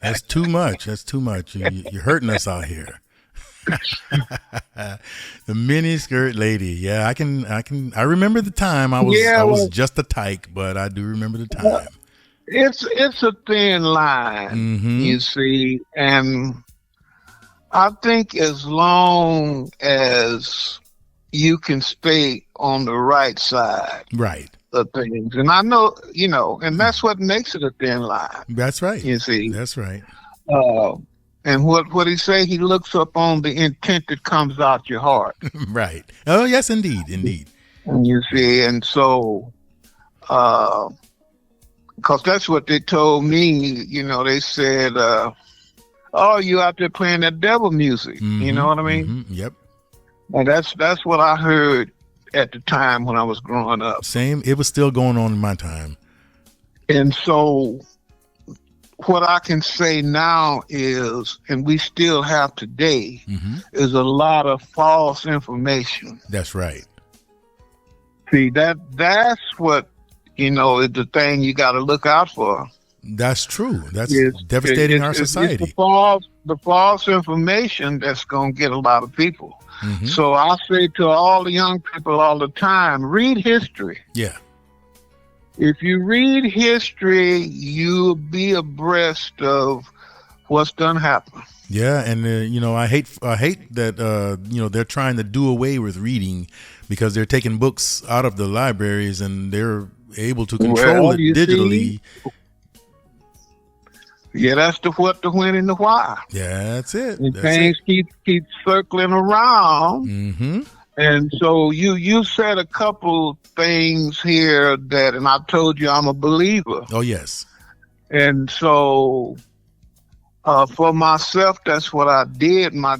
That's too much. That's too much. You're hurting us out here. The mini skirt lady. Yeah, I remember the time I was just a tyke, but I do remember the time. It's a thin line, you see, and I think as long as you can stay on the right side, right, of things, and I know, and that's what makes it a thin line. That's right. You see, that's right. And what he say? He looks up on the intent that comes out your heart. Right. Oh, yes, indeed. And you see, and so, because that's what they told me. They said, "Oh, you out there playing that devil music?" You know what I mean? Yep. And that's what I heard at the time when I was growing up. Same. It was still going on in my time. And so, what I can say now is, and we still have today, is a lot of false information. That's right. See, that's what, is the thing you got to look out for. That's true. That's devastating our society. It's the false information that's going to get a lot of people. So I say to all the young people all the time, read history. Yeah. If you read history, you'll be abreast of what's done happen. Yeah, and I hate that they're trying to do away with reading because they're taking books out of the libraries and they're able to control it digitally. See? Yeah, that's the what, the when, and the why. Yeah, that's it. And things keep circling around. And so you said a couple things here and I told you I'm a believer. Oh, yes. And so for myself, that's what I did. My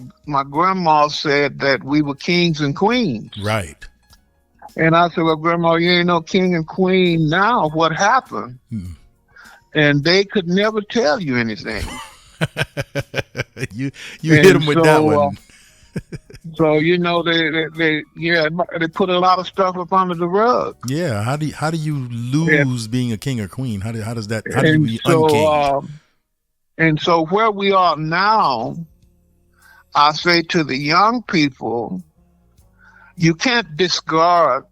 grandma said that we were kings and queens. Right. And I said, well, Grandma, you ain't no king and queen now. What happened? And they could never tell you anything. you hit them with that one. So they put a lot of stuff up under the rug. Yeah, how do you lose being a king or queen? How do you be unking? And so where we are now, I say to the young people, you can't discard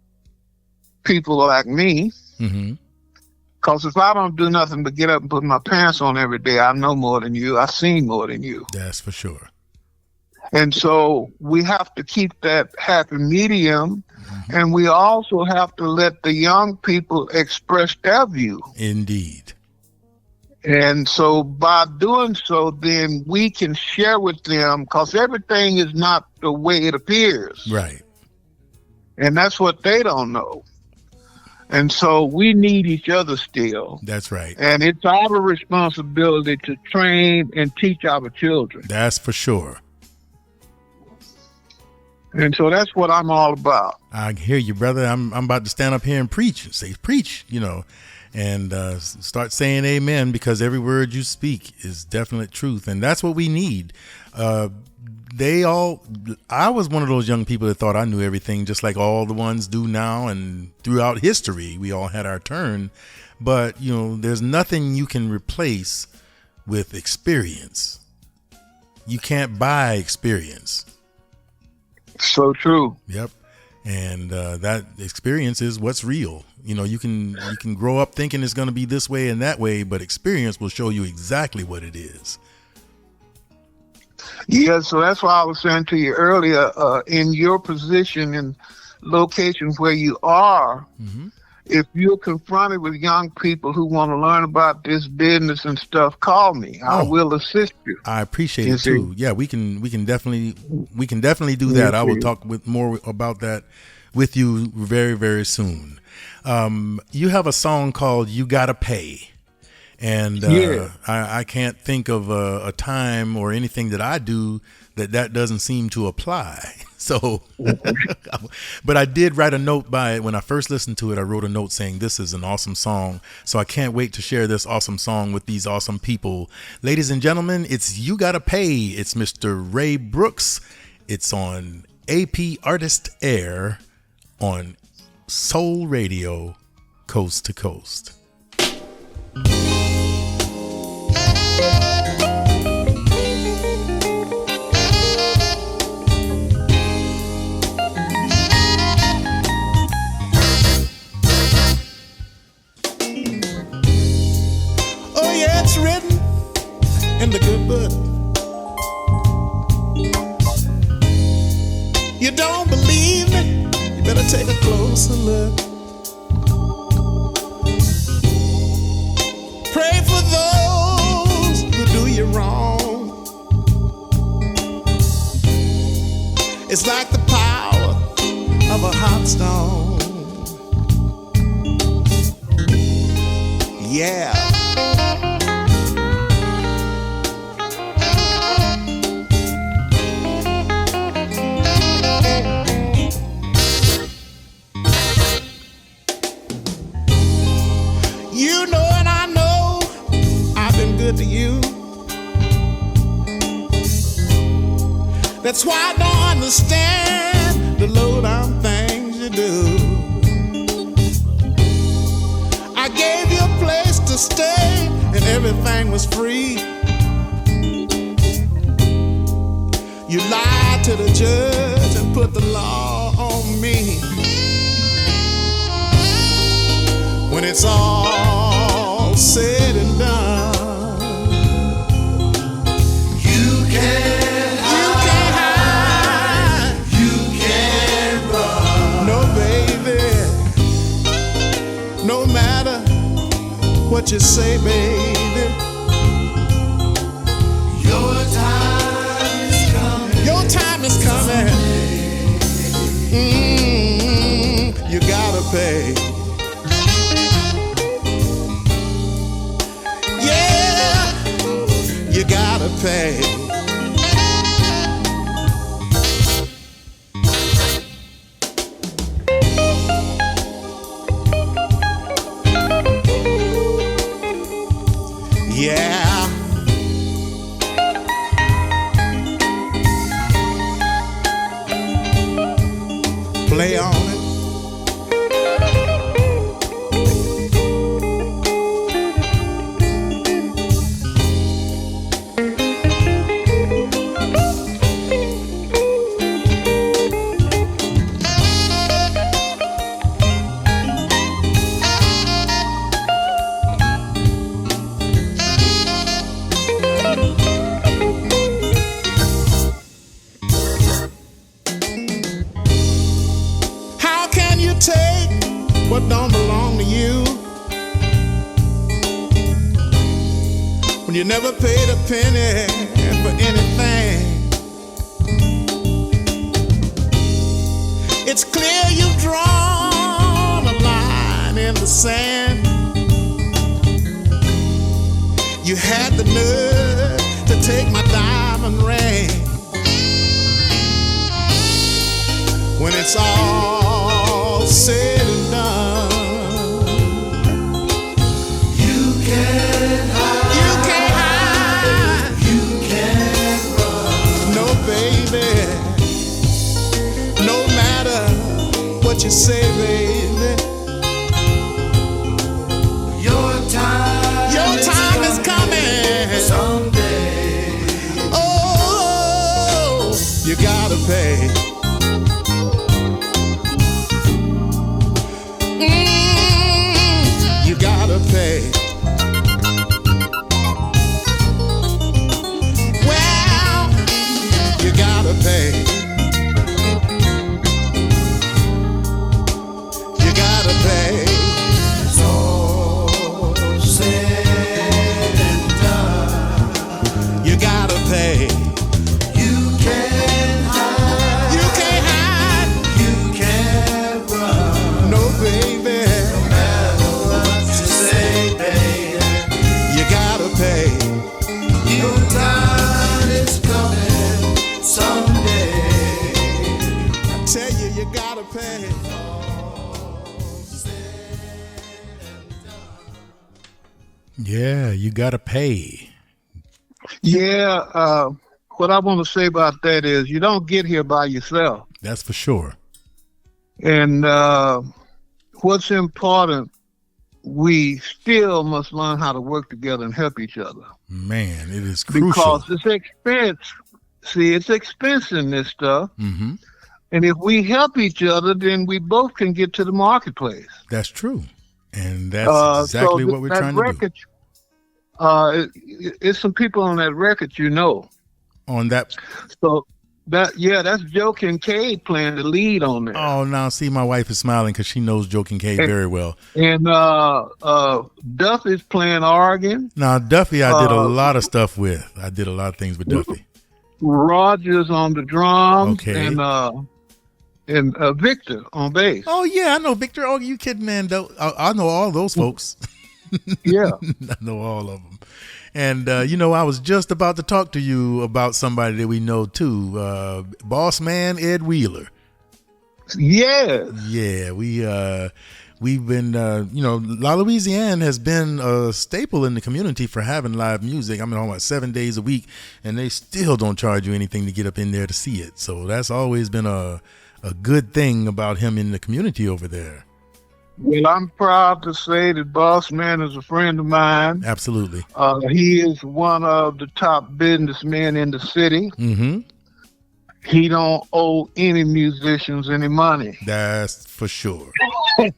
people like me. Because if I don't do nothing but get up and put my pants on every day, I know more than you. I've seen more than you. That's for sure. And so we have to keep that happy medium. And we also have to let the young people express their view. Indeed. And so by doing so, then we can share with them, because everything is not the way it appears. Right. And that's what they don't know. And so we need each other still. That's right. And it's our responsibility to train and teach our children. That's for sure. And so that's what I'm all about. I hear you, brother. I'm about to stand up here and preach and say, preach, and start saying amen, because every word you speak is definite truth. And that's what we need. I was one of those young people that thought I knew everything, just like all the ones do now. And throughout history, we all had our turn. But, there's nothing you can replace with experience. You can't buy experience. So true. Yep. And that experience is what's real. You can grow up thinking it's going to be this way and that way, but experience will show you exactly what it is. Yeah, so that's why I was saying to you earlier, in your position and location where you are, if you're confronted with young people who want to learn about this business and stuff, call me. I will assist you. I appreciate it too. Yeah, we can definitely do that. I will talk more about that with you very, very soon. You have a song called "You Gotta Pay." And I can't think of a time or anything that I do that doesn't seem to apply. So, but I did write a note by it. When I first listened to it, I wrote a note saying this is an awesome song. So I can't wait to share this awesome song with these awesome people. Ladies and gentlemen, it's You Gotta Pay. It's Mr. Ray Brooks. It's on AP Artist Air on Soul Radio, Coast to Coast. Yeah. You know and I know I've been good to you. That's why I don't understand the low down things you do. I gave you a place to stay and everything was free. You lied to the judge and put the law on me. When it's all said and done, you can't hide, you can't run. No, baby, no matter what you say, baby, your time is coming. Your time is coming. You gotta pay. You gotta pay. Yeah. Play on it. What don't belong to you when you never paid a penny for anything? It's clear you've drawn a line in the sand. You had the nerve to take my diamond ring. When it's all said and done, you can't hide, you can't run. No, baby, no matter what you say, baby, your time is coming someday. Oh, you gotta pay. You gotta pay. Well, you gotta pay. You gotta pay. It's all said and done. You gotta pay. You can't hide. You can't hide. You can't run. No, baby. Pay. Your time is coming someday. I tell you, you gotta pay. Yeah, you gotta pay. Yeah, what I want to say about that is you don't get here by yourself. That's for sure. And what's important, we still must learn how to work together and help each other. Man, it is crucial. Because it's expense. See, it's expense in this stuff. Mm-hmm. And if we help each other, then we both can get to the marketplace. That's true. And that's exactly what we're trying to do. It's some people on that record, you know. On that. So that's Joe Kincaid playing the lead on that. Oh, now see, my wife is smiling because she knows Joe Kincaid very well. And Duffy's playing organ. Now Duffy, I did a lot of stuff with. I did a lot of things with Duffy. Rogers on the drums. Okay. And Victor on bass. Oh yeah, I know Victor. Oh, you kidding, man? I know all those folks. Yeah. I know all of them. And, I was just about to talk to you about somebody that we know too, Boss Man Ed Wheeler. Yeah. Yeah, we've been, La Louisiane has been a staple in the community for having live music. I mean, almost 7 days a week, and they still don't charge you anything to get up in there to see it. So that's always been a good thing about him in the community over there. Well, I'm proud to say that Boss Man is a friend of mine. Absolutely. He is one of the top businessmen in the city. Mm-hmm. He don't owe any musicians any money. That's for sure.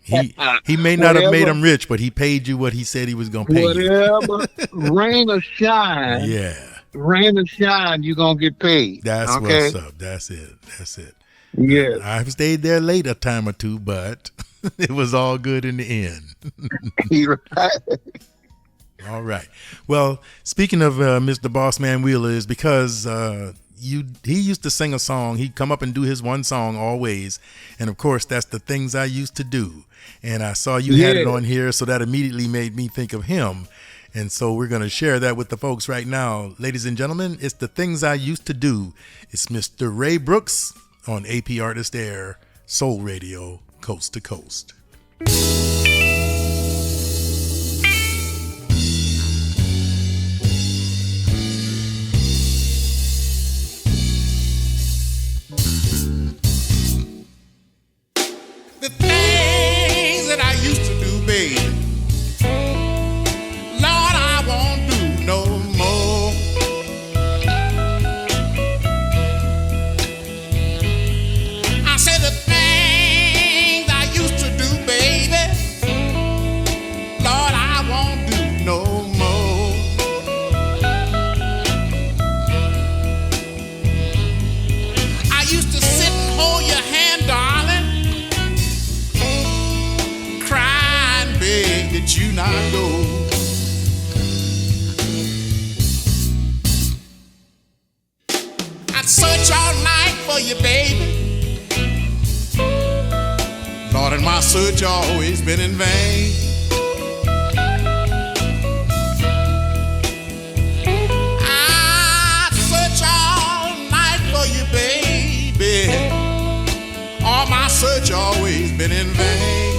He may not have made him rich, but he paid you what he said he was going to pay you. Rain or shine. Yeah. Rain or shine, you're going to get paid. That's okay? What's up. That's it. Yeah. I've stayed there late a time or two, but it was all good in the end. All right. Well, speaking of Mr. Bossman Wheeler, is because he used to sing a song. He'd come up and do his one song always, and of course that's The Things I Used to Do. And I saw you had it on here, so that immediately made me think of him. And so we're going to share that with the folks right now. Ladies and gentlemen, it's The Things I Used to Do. It's Mr. Ray Brooks on AP Artist Air, Soul Radio, Coast to Coast. The things that I used to do, baby, Lord, I won't do no more. I said the things I used to do, baby, Lord, I won't do no more. I used to sit and hold your hand, darling, crying, beg that you not go. I'd search all night for you, baby. Lord, and my search always been in vain. I'd search all night for you, baby. All my search always been in vain.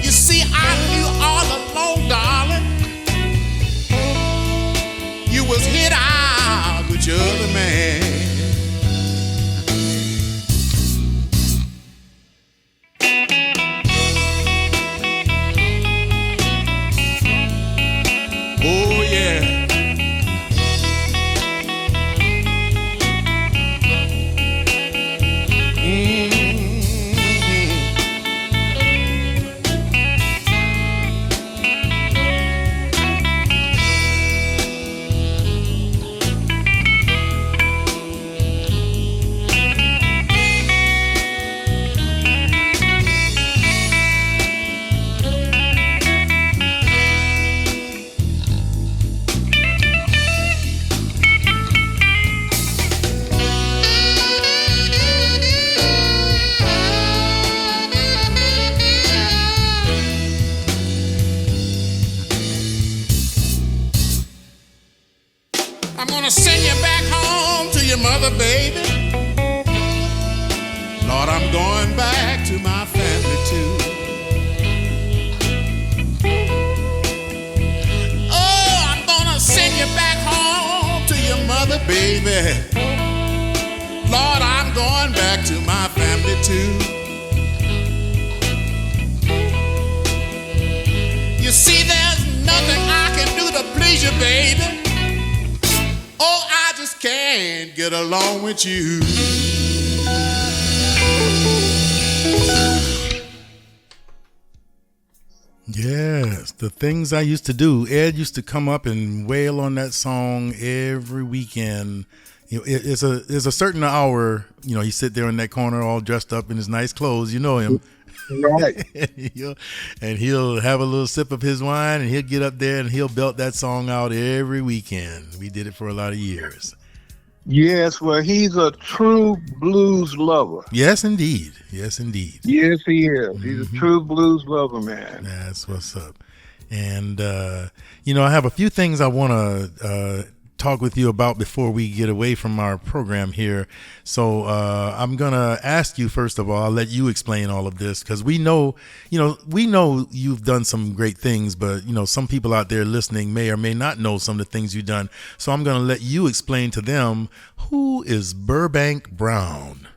You see, I knew all along, darling, you was hit out with your other man. Oh yeah. I'm gonna send you back home to your mother, baby. Lord, I'm going back to my family too. Oh, I'm gonna send you back home to your mother, baby. Lord, I'm going back to my family too. You see, there's nothing I can do to please you, baby. Oh, I just can't get along with you. Yes, The Things I Used to Do. Ed used to come up and wail on that song every weekend. You know, it's a certain hour, he sit there in that corner all dressed up in his nice clothes. You know him. Right. And he'll have a little sip of his wine and he'll get up there and he'll belt that song out every weekend. We did it for a lot of years. Yes, well, he's a true blues lover. Yes, indeed. Yes, indeed. Yes, he is. He's a true blues lover, man. That's what's up. And, I have a few things I want to talk with you about before we get away from our program here. So I'm going to ask you, first of all, I'll let you explain all of this, because we know you've done some great things, but, some people out there listening may or may not know some of the things you've done. So I'm going to let you explain to them, who is Burbank Brown?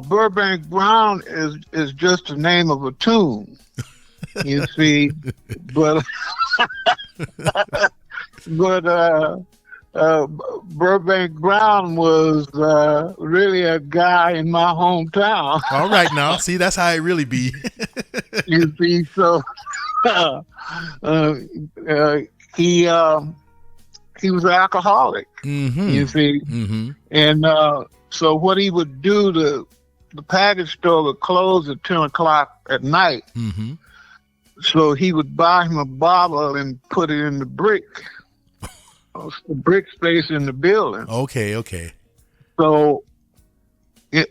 Burbank Brown is just the name of a tune, you see, but Burbank Brown was really a guy in my hometown. All right, now, see, that's how it really be. You see, so he was an alcoholic. Mm-hmm. You see, Mm-hmm. and so what he would do, the package store would close at 10 o'clock at night. Mm-hmm. So he would buy him a bottle and put it in the brick space in the building. Okay. So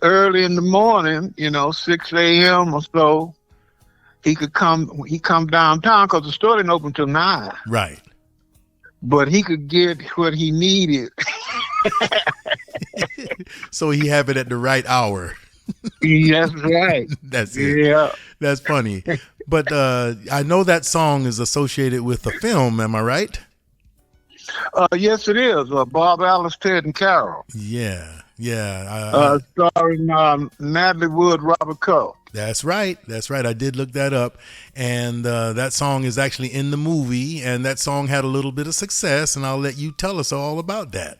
early in the morning, 6 a.m. or so, he come downtown, because the store didn't open till 9. Right. But he could get what he needed. So he have it at the right hour. That's right. That's it. Yeah. That's funny. But I know that song is associated with a film. Am I right? Yes, it is. Bob Alice, Ted, and Carol. Yeah. Starring Natalie Wood, Robert Cole. That's right. I did look that up. And that song is actually in the movie. And that song had a little bit of success. And I'll let you tell us all about that.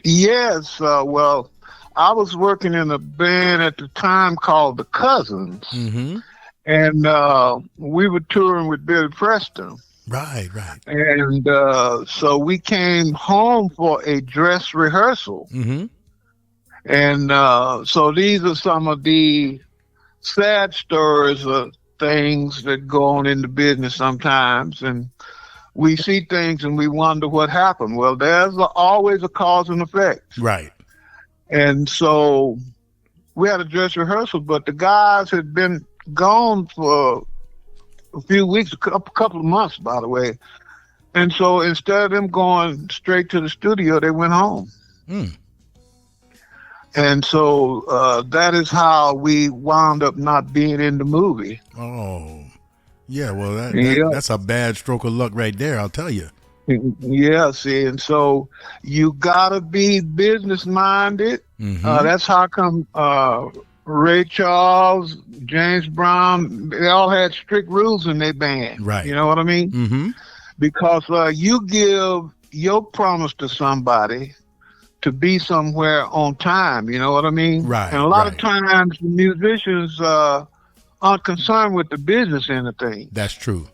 Yes. Well, I was working in a band at the time called The Cousins. Mm-hmm. And we were touring with Billy Preston. Right. And so we came home for a dress rehearsal. Mm-hmm. And so these are some of the sad stories of things that go on in the business sometimes. And we see things and we wonder what happened. Well, there's always a cause and effect. Right. And so we had a dress rehearsal, but the guys had been gone for a few weeks, a couple of months, by the way. And so instead of them going straight to the studio, they went home. Mm. And so that is how we wound up not being in the movie. Oh, yeah. Well, Yeah. that's a bad stroke of luck right there, I'll tell you. Yeah, see, and so you gotta be business minded. Mm-hmm. That's how come Ray Charles, James Brown, they all had strict rules in their band. Right. You know what I mean? Mm-hmm. Because you give your promise to somebody to be somewhere on time. You know what I mean? Right. And a lot of times the musicians aren't concerned with the business end of things. That's true.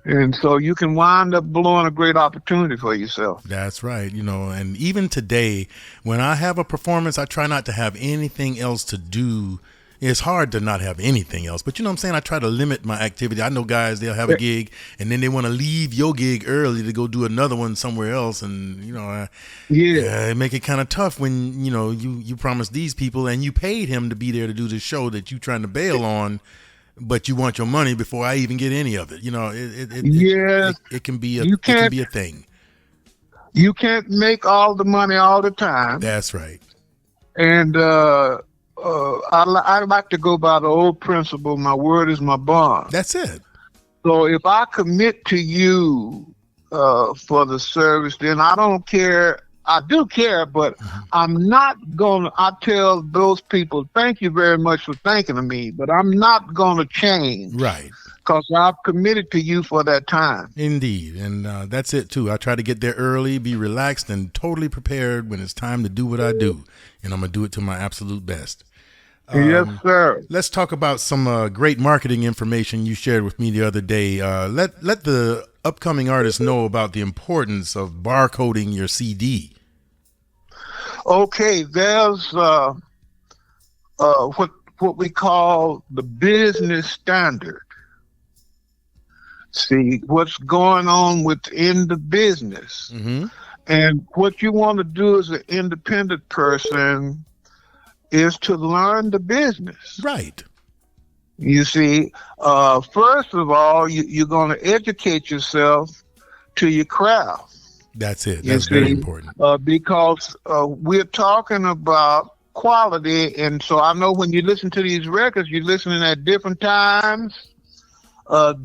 And so you can wind up blowing a great opportunity for yourself. That's right. And even today, when I have a performance, I try not to have anything else to do. It's hard to not have anything else, but you know what I'm saying? I try to limit my activity. I know guys, they'll have a gig and then they want to leave your gig early to go do another one somewhere else. And, it make it kind of tough when, you promised these people and you paid him to be there to do the show that you trying to bail on, but you want your money before I even get any of it. It can be a thing. You can't make all the money all the time. That's right. And I like to go by the old principle, my word is my bond. That's it. So if I commit to you for the service, then I don't care. I do care, but I'm not going to, I tell those people, thank you very much for thinking of me, but I'm not going to change. Right. Because I've committed to you for that time. Indeed. And that's it, too. I try to get there early, be relaxed, and totally prepared when it's time to do what I do. And I'm going to do it to my absolute best. Yes, sir. Let's talk about some great marketing information you shared with me the other day. Let the upcoming artists know about the importance of barcoding your CD. Okay, there's what we call the business standard. See what's going on within the business. Mm-hmm. And what you want to do as an independent person is to learn the business. Right. You see, first of all, you're going to educate yourself to your craft. That's it. That's very important. Because we're talking about quality. And so I know when you listen to these records, you're listening at different times,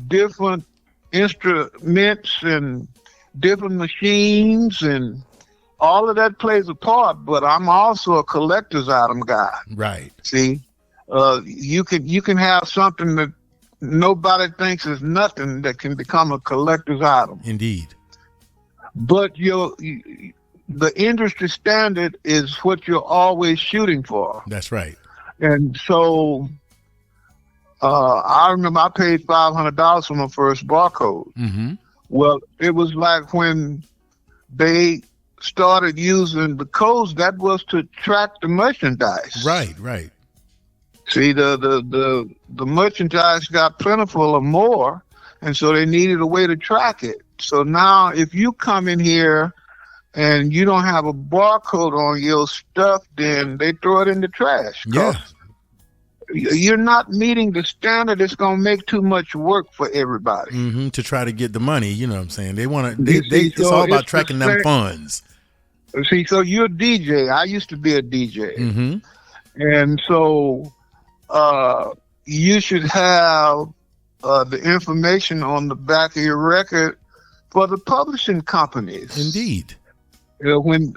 different instruments and different machines, and all of that plays a part. But I'm also a collector's item guy. Right. See, you can have something that nobody thinks is nothing that can become a collector's item. Indeed. But the industry standard is what you're always shooting for. That's right. And so I remember I paid $500 for my first barcode. Mm-hmm. Well, it was like when they started using the codes, that was to track the merchandise. Right, right. See, the merchandise got plentiful or more, and so they needed a way to track it. So now if you come in here and you don't have a barcode on your stuff, then they throw it in the trash. Yeah. You're not meeting the standard. It's going to make too much work for everybody. Mm-hmm, to try to get the money, you know what I'm saying? They want to. It's all about tracking them funds. See, so you're a DJ. I used to be a DJ, mm-hmm. and so you should have the information on the back of your record for the publishing companies. Indeed. When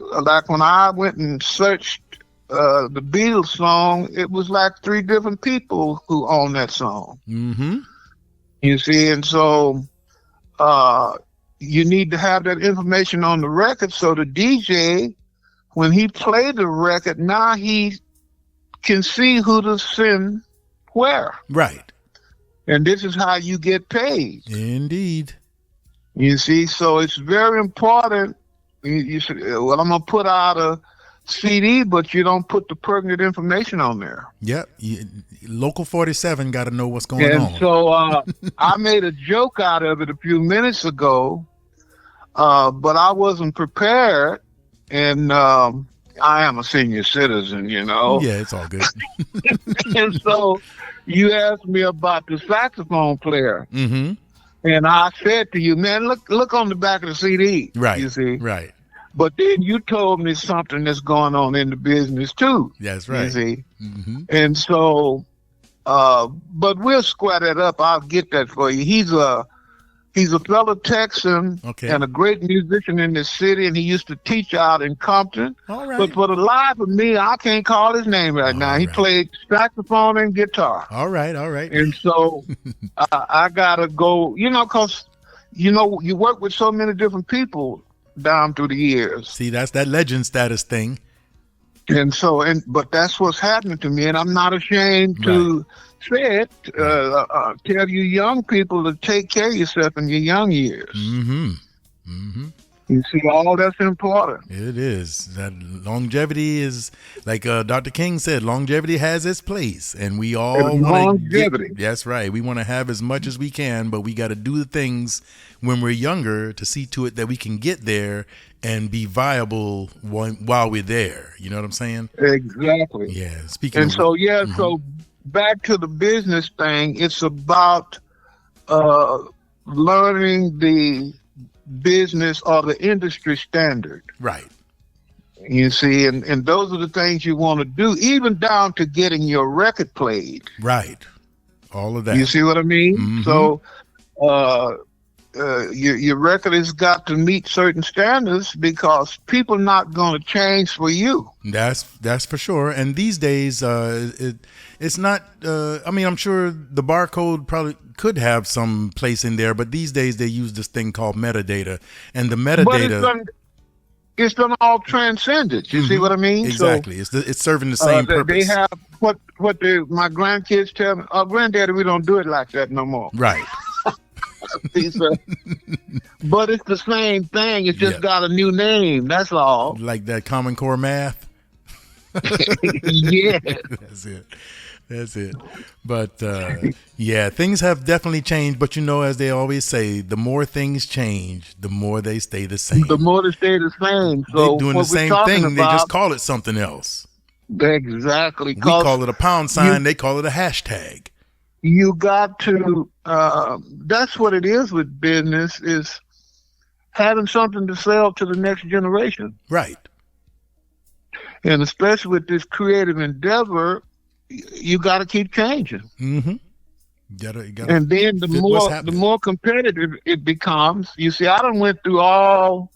I went and searched the Beatles song, it was like 3 different people who own that song. Mm-hmm. You see, and so you need to have that information on the record, so the DJ, when he played the record, now he can see who to send where. Right. And this is how you get paid. Indeed. You see, so it's very important. You should, well, I'm going to put out a CD, but you don't put the pertinent information on there. Yep. Local 47 got to know what's going on. And so I made a joke out of it a few minutes ago, but I wasn't prepared. And I am a senior citizen, you know. Yeah, it's all good. And so you asked me about the saxophone player. Mm-hmm. And I said to you, man, look on the back of the CD. Right. You see. Right. But then you told me something that's going on in the business too. That's right. You see. Mm-hmm. And so, but we'll square that up. I'll get that for you. He's a fellow Texan, okay, and a great musician in the city, and he used to teach out in Compton. All right. But for the life of me, I can't call his name right now. He played saxophone and guitar. All right. All right. And so I got to go, because, you work with so many different people down through the years. See, that's that legend status thing. And so, but that's what's happening to me, and I'm not ashamed to say it. Tell you young people to take care of yourself in your young years. Mm-hmm. Mm-hmm. You see, all that's important. It is. That longevity is, like Dr. King said, longevity has its place, and we all want longevity. That's right. We want to have as much as we can, but we got to do the things when we're younger to see to it that we can get there and be viable while we're there. You know what I'm saying? Exactly. Yeah. Speaking. And so, mm-hmm. So back to the business thing. It's about learning the business or the industry standard. Right. You see, and those are the things you want to do, even down to getting your record played. Right. All of that. You see what I mean? Mm-hmm. So your record has got to meet certain standards, because people are not going to change for you. That's for sure. And these days, it's not, I'm sure the barcode probably could have some place in there, but these days they use this thing called metadata, and the metadata. It's done all transcended. You see what I mean? Exactly. So, it's serving the same purpose. They have what my grandkids tell me. Oh, granddaddy, we don't do it like that no more. Right. But it's the same thing. It's just got a new name. That's all. Like that Common Core math. Yeah. That's it. That's it. But yeah, things have definitely changed. But you know, as they always say, the more things change, the more they stay the same. The more they stay the same. They So doing the what we're same talking thing. They about, just call it something else. exactly. We call it a pound sign. They call it a hashtag. You got to. That's what it is with business, is having something to sell to the next generation. Right. And especially with this creative endeavor, you got to keep changing. Mm-hmm. You gotta And then the more competitive it becomes. You see, I done went through all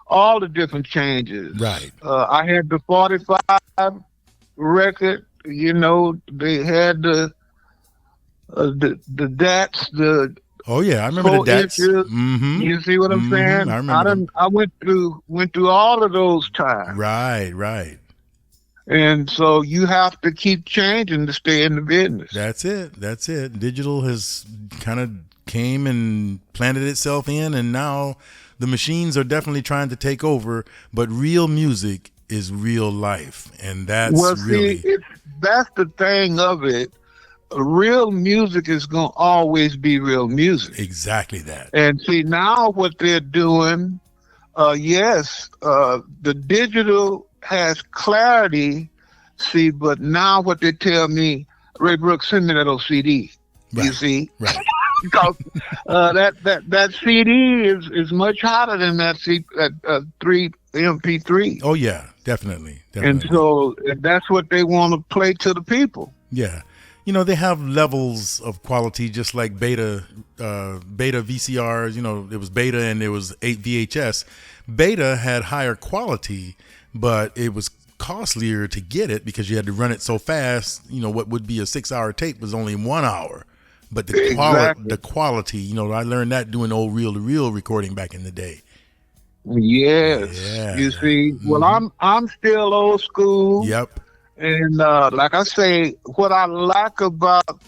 the different changes. Right. I had the 45 record. You know, they had the DATs, the Oh yeah, I remember the DATs. Mm-hmm. You see what I'm saying? I remember. I went through all of those times. Right, right. And so you have to keep changing to stay in the business. That's it. That's it. Digital has kind of came and planted itself in, and now the machines are definitely trying to take over. But real music is real life, and that's that's the thing of it. Real music is going to always be real music. Exactly that. And see, now what they're doing, the digital has clarity, see, but now what they tell me, Ray Brooks, send me that old CD. Right. You see? Right. Because that CD is much hotter than that 3 MP3. Oh, yeah, definitely. And so that's what they want to play to the people. Yeah. You know, they have levels of quality, just like beta VCRs. You know, it was beta and there was 8 VHS. Beta had higher quality, but it was costlier to get it because you had to run it so fast. You know, what would be a 6-hour tape was only 1 hour. But the quality, you know, I learned that doing old reel-to-reel recording back in the day. Yes. Yeah. You see, well, I'm still old school. Yep. And like I say, what I like about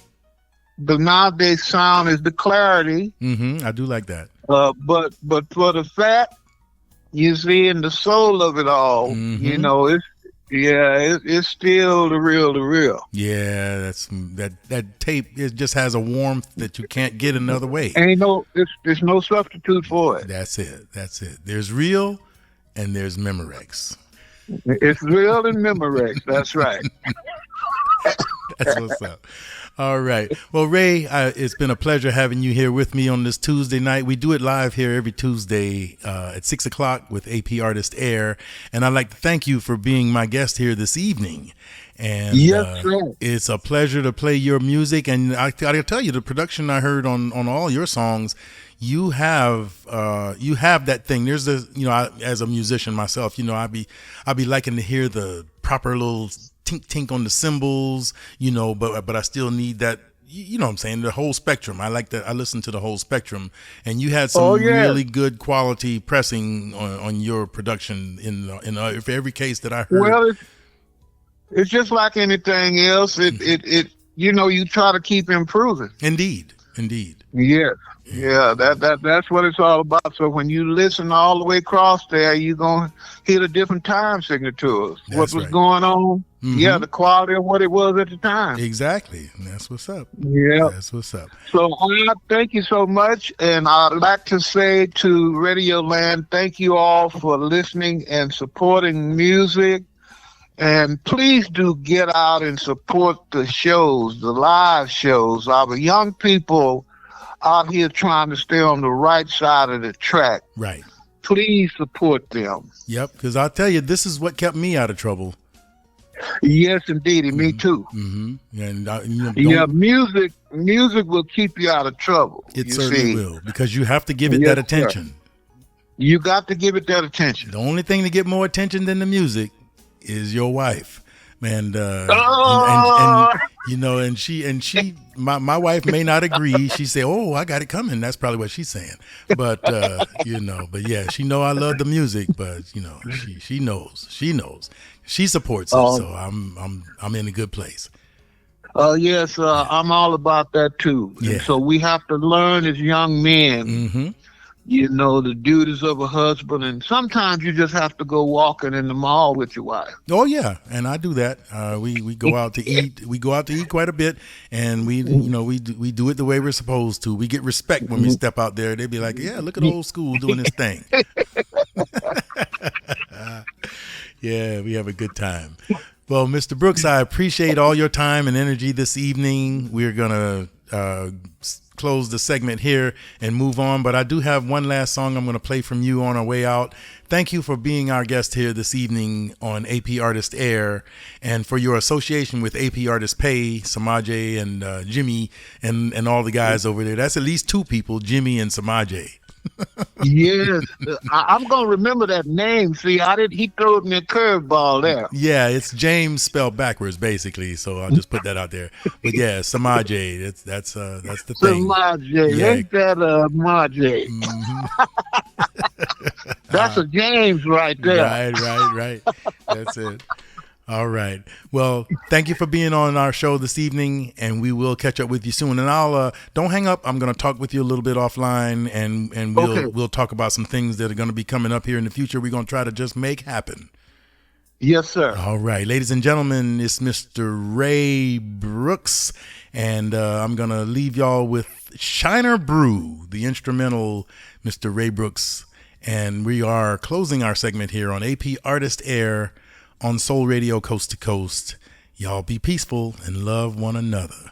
the nowadays sound is the clarity. Mm-hmm. I do like that. But for the fact, you see, in the soul of it all, you know, it's still the real. Yeah, that tape. It just has a warmth that you can't get another way. There's no substitute for it. That's it. There's real, and there's Memorex. It's real and Memorex. That's right. That's what's up. All right. Well, Ray, it's been a pleasure having you here with me on this Tuesday night. We do it live here every Tuesday at 6 o'clock with AP Artist Air. And I'd like to thank you for being my guest here this evening. And yes, sir. It's a pleasure to play your music. And I got to tell you, the production I heard on all your songs, you have that thing. There's as a musician myself, you know, I'd be liking to hear the proper little tink tink on the cymbals, you know, but I still need that, you know what I'm saying, the whole spectrum. I listen to the whole spectrum, and you had some really good quality pressing on your production in every case that I heard. Well, it's just like anything else. It you know, you try to keep improving. Indeed. Yeah, that's what it's all about. So when you listen all the way across there, you're gonna hit a different time signatures. What was going on? Mm-hmm. Yeah, the quality of what it was at the time. Exactly. That's what's up. Yeah, that's what's up. So thank you so much, and I'd like to say to Radio Land, thank you all for listening and supporting music. And please do get out and support the shows, the live shows. Our young people out here trying to stay on the right side of the track. Right. Please support them. Yep, because I'll tell you, this is what kept me out of trouble. Yes, indeed. Me too. Mm-hmm. And music will keep you out of trouble. It certainly will, because you have to give it that attention. Sir. You got to give it that attention. The only thing to get more attention than the music is your wife. And you know, and she my wife may not agree. She say, "Oh, I got it coming." That's probably what she's saying. But you know, but yeah, she know I love the music. But you know, she knows, she supports it. So I'm in a good place. Yes, I'm all about that too. Yeah. And so we have to learn as young men. the duties of a husband, and sometimes you just have to go walking in the mall with your wife. Oh yeah, and I do that. We go out to eat. We go out to eat quite a bit, and we do it the way we're supposed to. We get respect when we step out there. They be like, "Yeah, look at old school doing this thing." Yeah, we have a good time. Well, Mr. Brooks, I appreciate all your time and energy this evening. We're gonna close the segment here and move on, but I do have one last song I'm going to play from you on our way out. Thank you for being our guest here this evening on AP Artist Air, and for your association with AP Artist Pay, Samaje and Jimmy and all the guys over there. That's at least two people, Jimmy and Samaje. Yes, I'm gonna remember that name. See, he threw me a curveball there. Yeah, it's James spelled backwards, basically. So I'll just put that out there. But yeah, Samaje. That's the thing. Samaje, Yeah. ain't that Maje? Mm-hmm. That's a James right there. Right. That's it. All right. Well, thank you for being on our show this evening, and we will catch up with you soon. And I'll don't hang up. I'm going to talk with you a little bit offline, and we'll talk about some things that are going to be coming up here in the future. We're going to try to just make happen. Yes, sir. All right, ladies and gentlemen, it's Mr. Ray Brooks, and I'm going to leave y'all with Shiner Brew, the instrumental Mr. Ray Brooks. And we are closing our segment here on AP Artist Air on Soul Radio Coast to Coast. Y'all be peaceful and love one another.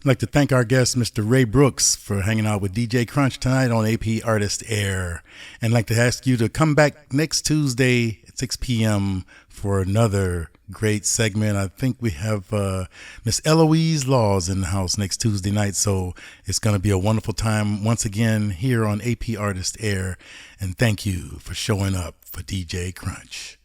I'd like to thank our guest, Mr. Ray Brooks, for hanging out with DJ Krunch tonight on AP Artist Air. And I'd like to ask you to come back next Tuesday at 6 p.m. for another great segment. I think we have Miss Eloise Laws in the house next Tuesday night, so it's going to be a wonderful time once again here on AP Artist Air. And thank you for showing up for DJ Krunch.